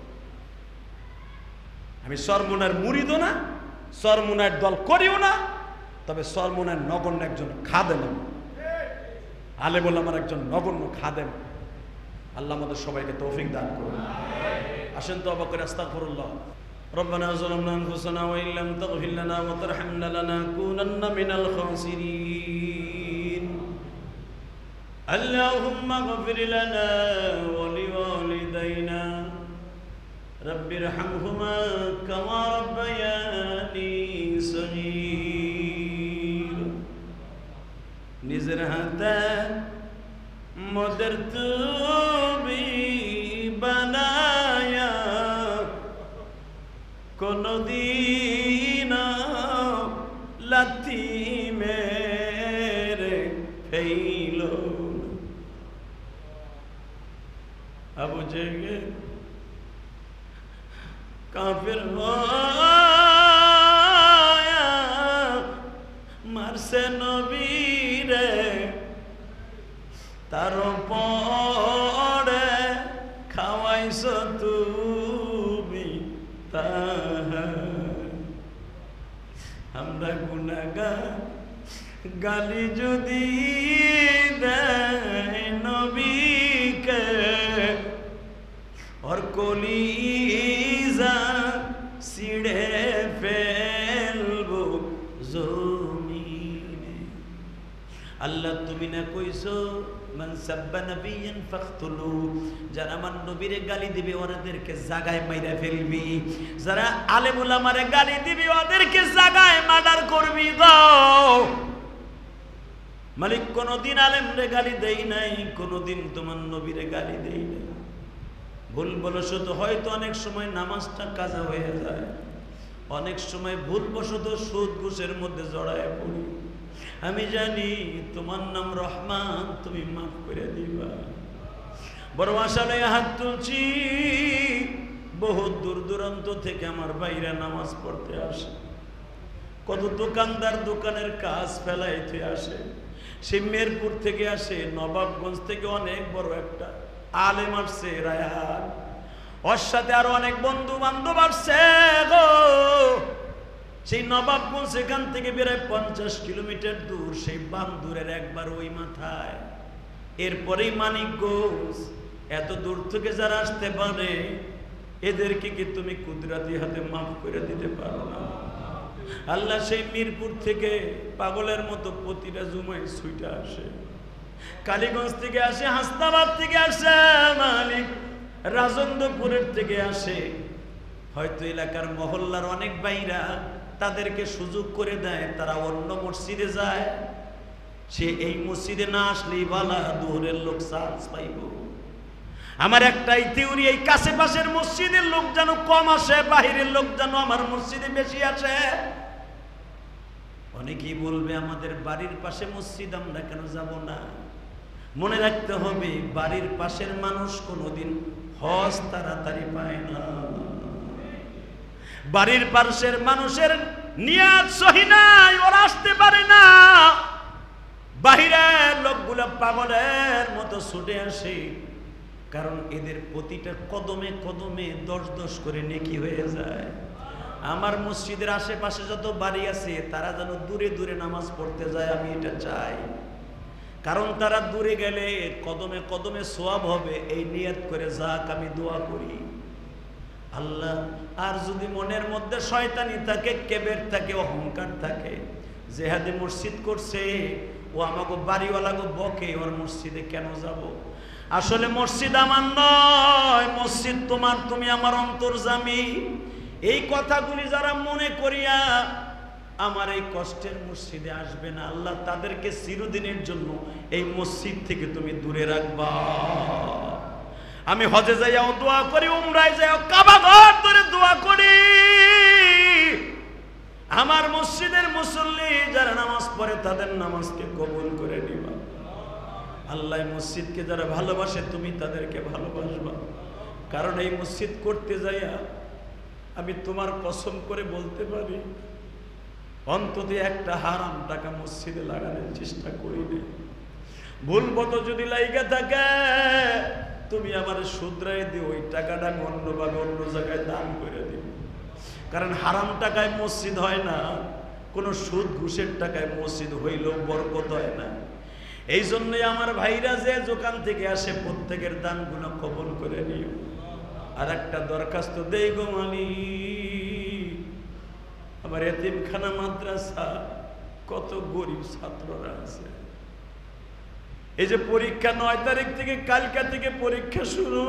আমি সরমুনার মুরিদও না, সরমুনার দল করিও না, তবে সরমুনার নগণ্য একজন খাদেম, আলেম ওলামার একজন নগণ্য খাদেম। আল্লাহ আমাদের সবাইকে তৌফিক দান করুন। আসেন তওবা করে আস্তাগফিরুল্লাহ। ربنا ظلمنا أنفسنا وإن لم تغفر لنا وترحمنا لنكونن من الخاسرين. اللهم اغفر لنا ولوالدينا رب ارحمهما كما ربياني صغيرا. নিজের হাতে মদের তুমি বানায়া কোনদিন লাথি মেরে ফেইল। আবু জেগে কাফির মারছে নবীরে, তার পরে খাওয়াইছ তুমি তাহার। আমরা গুনাহগার, গালি যদি দেয় নবীকে, ওর কলিজা ছিঁড়ে ফেলবো জমিনে। আল্লাহ তুমি না কইছো মান সাব্বা নাবিয়ান ফাকতুলু, যারা আমার নবীরে গালি দিবে ওদেরকে জায়গায় মাইরা ফেলবি, যারা আলেম ওলামারে গালি দিবে ওদেরকে জায়গায় মার্ডার করবি। দাও মালিক কোনদিন আলেমরে গালি দেই নাই, কোনদিন তোমার নবীরে গালি দেই নাই। ভুল বলশত হয়তো অনেক সময় নামাজটা কাজা হয়ে যায়, অনেক সময় ভুলবশত সুদ ঘুষের মধ্যে জড়ায় পড়ি। আমি জানি তোমার নাম রহমান, তুমি মাফ করে দিবা। বড় আশায় হাত তুলছি, বহু দূর দূরান্ত থেকে আমার ভাইরা নামাজ পড়তে আসে, কত দোকানদার দোকানের কাজ ফেলাইতে আসে, সে মেরপুর থেকে আসে, নবাবগঞ্জ থেকে অনেক বড় একটা আলেম আসছে রায়হান, ওর সাথে আরো অনেক বন্ধু বান্ধব আসছে গো। সেই নবাবগঞ্জ সেখান থেকে বেরোয় 50 কিলোমিটার দূর, সেই বান্দুরের একবার ওই মাথায়। এরপরেই মানিকগঞ্জ। এত দূর থেকে যারা আসতে পারে এদেরকে কি তুমি কুদরতি হাতে মাফ করে দিতে পারো না? আল্লাহ সেই মিরপুর থেকে পাগলের মতো প্রতিটা জুমায় ছুটে আসে, কালীগঞ্জ থেকে আসে, হাসনাবাদ থেকে আসে, মালিক রাজেন্দ্রপুরের থেকে আসে। হয়তো এলাকার মহল্লার অনেক ভাইরা তাদেরকে সুযোগ করে দেয়, তারা অন্য মসজিদে যায়। সে এই মসজিদে না আসলেই বালা দূরের লোক চান্স পাইব। আমার একটাই থিওরি, এই কাছে পাশের মসজিদের লোক যেন কম আসে, বাহিরের লোক যেন আমার মসজিদে বেশি আসে। অনেকেই বলবে আমাদের বাড়ির পাশে মসজিদ, আমরা কেন যাব না? মনে রাখতে হবে, বাড়ির পাশের মানুষ কোনোদিন হজ তাড়াতাড়ি পায় না। বাড়ির পাশের মানুষের নিয়াত সহি নাই, ওরা আসতে পারে না। বাহিরের লোকগুলো পাগলের মতো ছুটে আসে, কারণ এদের প্রতিটা কদমে কদমে 10 করে নেকি হয়ে যায়। আমার মসজিদের আশেপাশে যত বাড়ি আছে তারা যেন দূরে দূরে নামাজ পড়তে যায়, আমি এটা চাই। কারণ তারা দূরে গেলে কদমে কদমে সওয়াব হবে, এই নিয়ত করে যাক আমি দোয়া করি। আল্লাহ, আর যদি মনের মধ্যে শয়তানি থাকে, কেবের থাকে, অহংকার থাকে, জেহাদে মসজিদ করছে, ও আমাকে বাড়িওয়ালাকে বকে, ওর মসজিদে কেন যাব? আসলে মসজিদ আমার নয়, মসজিদ তোমার, তুমি আমার অন্তর্যামী। এই কথাগুলি যারা মনে করিয়া আমার এই কষ্টের মসজিদে আসবে না, আল্লাহ তাদেরকে চিরদিনের জন্য এই মসজিদ থেকে তুমি দূরে রাখবা। আমি হজে যাইয়াও দোয়া করি, উমরায় যাইয়াও কাবা ঘর ধরে দোয়া করি, আমার মসজিদের মুসল্লি যারা নামাজ পড়ে তাদের নামাজকে কবুল করে নিবা। আল্লাহ মসজিদকে যারা ভালোবাসে তুমি তাদেরকে ভালোবাসবা। কারণ এই মসজিদ করতে যাইয়া আমি তোমার কসম করে বলতে পারি, অন্তত একটা হারাম টাকা মসজিদে লাগানোর চেষ্টা করিনি। ভুলবত যদি লাইগা থাকে তুমি আমার শুধরাই দিও, ওই টাকাটা আমি অন্যভাবে অন্য জায়গায় দান করে দিব। কারণ হারাম টাকায় মসজিদ হয় না, কোনো সুদ ঘুষের টাকায় মসজিদ হইলেও বরকত হয় না। এই জন্যই আমার ভাইরা যে দোকান থেকে আসে প্রত্যেকের দানগুলো কবুল করে নিও। আর একটা দরখাস্ত দেই গো মালিক, আমার এতিমখানা মাদ্রাসা কত গরিব ছাত্ররা আছে। এই যে পরীক্ষা 9 তারিখ থেকে, কালকা থেকে পরীক্ষা শুরু,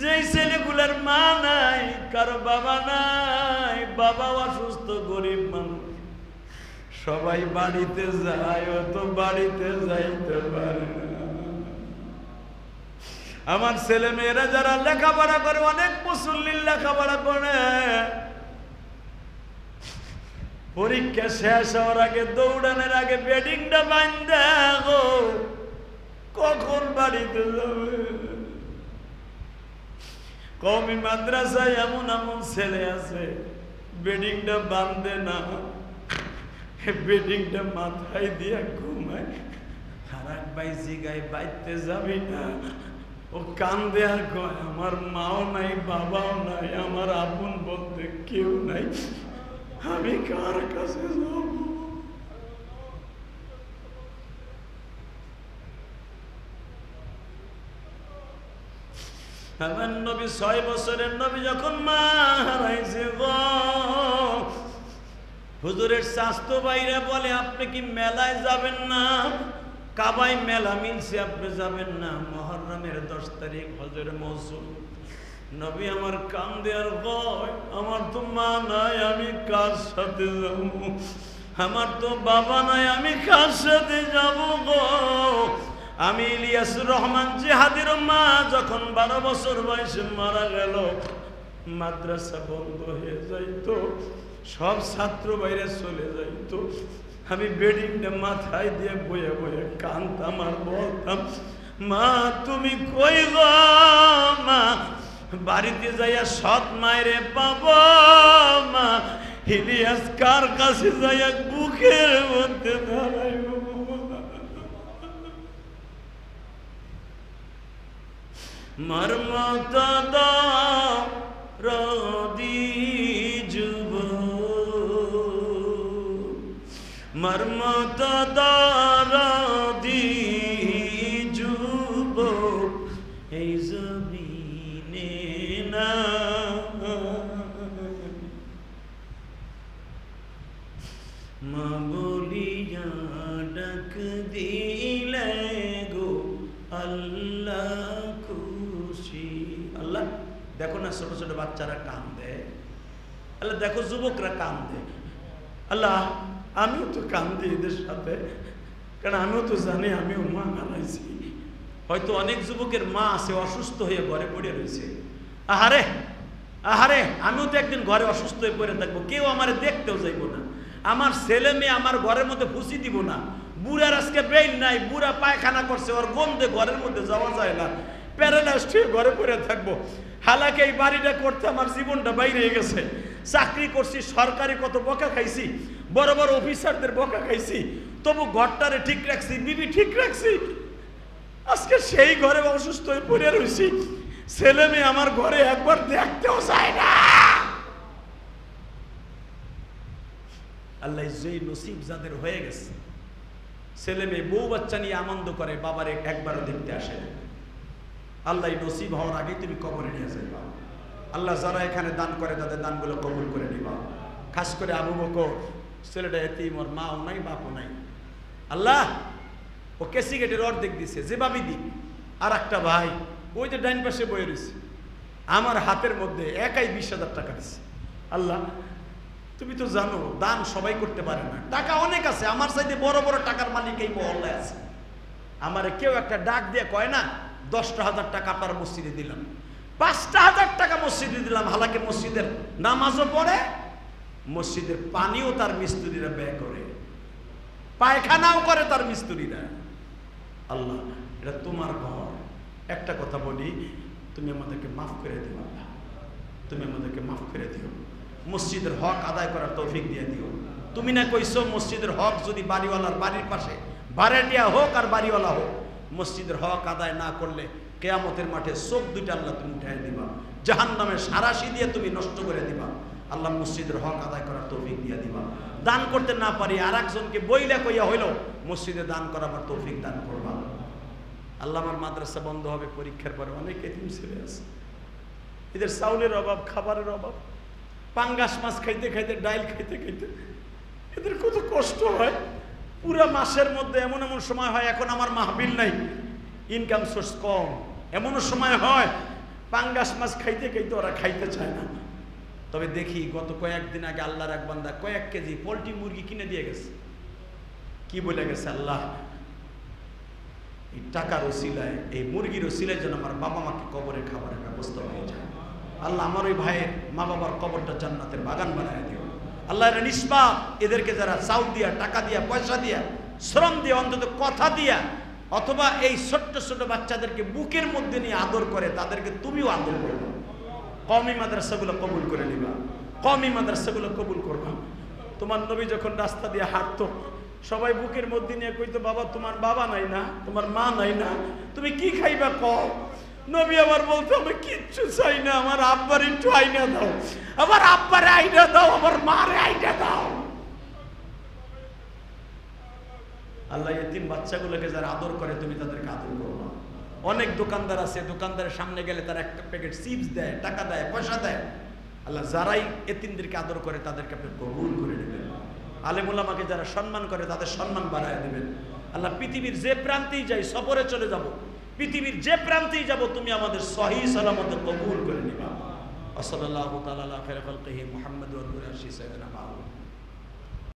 যেই ছেলেগুলার মা নাই, কারো বাবা নাই, বাবা অসুস্থ, গরিব মানুষ, সবাই বাড়িতে যায়, ও তো বাড়িতে যাইতে পারে না। আমার ছেলে মেয়েরা যারা লেখাপড়া করে, অনেক মুসল্লির লেখাপড়া করে, পরীক্ষা শেষ হওয়ার আগে, দৌড়ানোর আগে বেডিংটা বান্ধা গো, কখন বাড়িতে যাবে? কওমি মাদ্রাসায় এমন এমন ছেলে আছে বেডিংটা বাঁধে না, বেডিংটা মাথায় দিয়া ঘুমায়। আর এক ভাই জিগায় বাইতে যাবি না, ও কান্দে আর কয় আমার মাও নাই, বাবাও নাই, আমার আপন বলতে কেউ নাই, আমি কার কাছে যাব? আমার নবী 6 বছরের নবী যখন মা হারাইছে গো, হুজুরের স্বাস্থ্য বাইরে বলে আপনি কি মেলায় যাবেন না? কাবায় মেলা মিলছে, আপনি যাবেন না? মুহররমের 10 তারিখ হজের মৌসুম। নবী আমার কান্দে আর কয় আমার তো মা নাই, আমি কার সাথে যাব? আমার তো বাবা নাই, আমি কার সাথে যাব গো? আমি ইলিয়াসুর রহমান জিহাদের মা যখন 12 বছর বয়সে মারা গেল, মাদ্রাসা বন্ধ হয়ে যাইতো, সব ছাত্র বাইরে চলে যাইতো, আমি বেডিংটা মাথায় দিয়ে বয়ে বয়ে কাঁদতাম আর বলতাম মা তুমি কই গো? মা বাড়িতে যাইয়া সৎ মায়েরে পাবো, মা ইলিয়াস কার কাছে যাইয়া বুকের মধ্যে দাঁড়াইব? মর্মত রদি যুব, মর্মত রদি যুব, এই জমিনে না মা বলিয়া ডাক দিলে গো আল্লাহ খুশি। আল্লাহ দেখো না ছোট ছোট বাচ্চারা কান্দে, আল্লাহ দেখো যুবকরা কান্দে, আল্লাহ আমিও তো কান্দি এদের সাথে, কারণ আমিও তো জানি আমিও মা হারাইছি। হয়তো অনেক যুবকের মা আছে অসুস্থ হয়ে ঘরে পড়ে রয়েছে, আহারে আহারে আমিও তো একদিন ঘরে অসুস্থ হয়ে পড়ে থাকবো, কেউ আমার দেখতেও যাইব না, আমার ছেলে মেয়ে আমার ঘরের মধ্যে ফুসি দিব না, বুড়ার আজকে বেইল নাই, বুড়া পায়খানা করছে, ওর গন্ধে ঘরের মধ্যে যাওয়া যায় না, প্যারালাইজড হয়ে ঘরে পড়ে থাকবো। হালাকে এই বাড়িটা করতে আমার জীবনটা বাইরে গেছে, চাকরি করছি, সরকারি কত বকা খাইছি, বড় বড় অফিসারদের বকা খাইছি, তবু ঘরটারে ঠিক রাখছি, বিবি ঠিক রাখছি, আজকে সেই ঘরে অসুস্থ হয়ে পড়ে রয়েছি, ছেলে মেয়ে আমার ঘরে একবার দেখতেও চায় না। আল্লাহ যেই নসিব যাদের হয়ে গেছে, ছেলে মেয়ে বউ বাচ্চা নিয়ে আনন্দ করে, বাবারে একবারও দেখতে আসে না, আল্লাহ নসিব হওয়ার আগে তুমি কবরে নিয়ে যাবে। আল্লাহ যারা এখানে দান করে তাদের দানগুলো কবুল করে নিবা। খাস করে আবু বকর, ছেলেটা এতিম, ওর মাও নাই বাপও নাই। আল্লাহ ও কেসি গেটের অর্ধেক দিছে, যেভাবে দিক। আর একটা ভাই ওই যে ডাইন পাশে বয়ে রয়েছে, আমার হাতের মধ্যে একাই 20,000 টাকা দিছে। আল্লাহ তুমি তো জানো দান সবাই করতে পারে না, টাকা অনেক আছে, আমার চাইতে বড় বড় টাকার মালিক এই মহল্লায় আছে। আমারে কেউ একটা ডাক দিয়ে কয় না 10,000 টাকা আপনার মসজিদে দিলাম, 5,000 টাকা মসজিদে দিলাম। হালাকে মসজিদের নামাজও পড়ে, মসজিদের পানিও তার মিস্ত্রিরা ব্যয় করে, পায়খানাও করে তার মিস্ত্রিরা। আল্লাহ এটা তোমার ঘর, একটা কথা বলি, তুমি আমাদেরকে মাফ করে দিও। আল্লাহ তুমি আমাদেরকে মাফ করে দিও, মসজিদের হক আদায় করার তৌফিক দিয়ে দিও। তুমি না কইছো মসজিদের হক যদি বাড়িওয়ালার বাড়ির পাশে ভাড়াটিয়া হোক আর বাড়িওয়ালা হোক, মসজিদের হক আদায় না করলে কিয়ামতের মাঠে চোখ দুইটা আল্লাহ তুমি উঠাই দিবা, জাহান্নামের সারাশি দিয়ে তুমি নষ্ট করে দিবা। আল্লাহ মসজিদের হক আদায় করার তৌফিক দিয়ে দিবা। দান করতে না পারি আর একজনকে বইলা কইয়া হইল মসজিদে দান করাবার তৌফিক দান করবা। আল্লাহ আমার মাদ্রাসা বন্ধ হবে পরীক্ষার পরে, অনেক এতিম ছেলে আছে, এদের চাউলের অভাব, খাবারের অভাব, পাঙ্গাস মাছ খাইতে খাইতে, ডাইল খাইতে খাইতে এদের কত কষ্ট হয়। পুরা মাসের মধ্যে এমন এমন সময় হয়, এখন আমার মাহবিল নাই, ইনকাম সোর্স কম, এমনও সময় হয় পাঙ্গাস মাছ খাইতে খাইতে ওরা খাইতে চায় না। তবে দেখি গত কয়েকদিন আগে আল্লাহর এক বান্দা কয়েক কেজি পোলট্রি মুরগি কিনে দিয়ে গেছে। কি বলে গেছে, আল্লাহ এই টাকার ওসিলায়, এই মুরগির ওসিলায় যেন আমার বাবা মাকে কবরের খাবারের ব্যবস্থা হয়ে যায়। আল্লাহ আমার ওই ভাইয়ের মা বাবার কবরটা জান্নাতের বাগান বানায় দিও। আল্লাহ এরা নিষ্পাপ, এদেরকে যারা চাউল দিয়া, টাকা দিয়া, পয়সা দিয়া, শ্রম দিয়া, অন্তত কথা দিয়া, অথবা এই ছোট্ট ছোট বাচ্চাদেরকে বুকের মধ্যে নিয়ে আদর করে, তাদেরকে তুমিও আদর করবে। কওমি মাদ্রাসাগুলো কবুল করে নিবা, কওমি মাদ্রাসাগুলো কবুল করবা। তোমার নবী যখন রাস্তা দিয়ে হাঁটতো, সবাই বুকের মধ্যে নিয়ে কইতো, বাবা তোমার বাবা নাই না, তোমার মা নাই না, তুমি কি খাইবা কও। নবী আবার বলতো, আমি কিচ্ছু চাই না, আমার আব্বার একটু আইনা দাও, আমার আব্বারে আইনা দাও, আমার মারে আইনা দাও। আল্লাহ এতিম বাচ্চাগুলোকে যারা আদর করে তুমি তাদেরকে আদর করবা। অনেক দোকানদার আছে, দোকানদারের সামনে গেলে তারা একটা প্যাকেট চিপস দেয়, টাকা দেয়, পয়সা দেয়। আল্লাহ যারাই এতিমদেরকে আদর করে তাদেরকে আপনি কবুল করে নেবেন। আলেম ওলামাকে যারা সম্মান করে তাদের সম্মান বাড়ায় দেবেন। আল্লাহ পৃথিবীর যে প্রান্তেই যাই, সফরে চলে যাব, পৃথিবীর যে প্রান্তেই যাব, তুমি আমাদের সহি সালামতে কবুল করে নিবা। সাল্লাল্লাহু তাআলা আলা খায়রি খালকিহি মুহাম্মাদুর রাসূলুল্লাহ সাল্লাল্লাহু আলাইহি ওয়া সাল্লাম।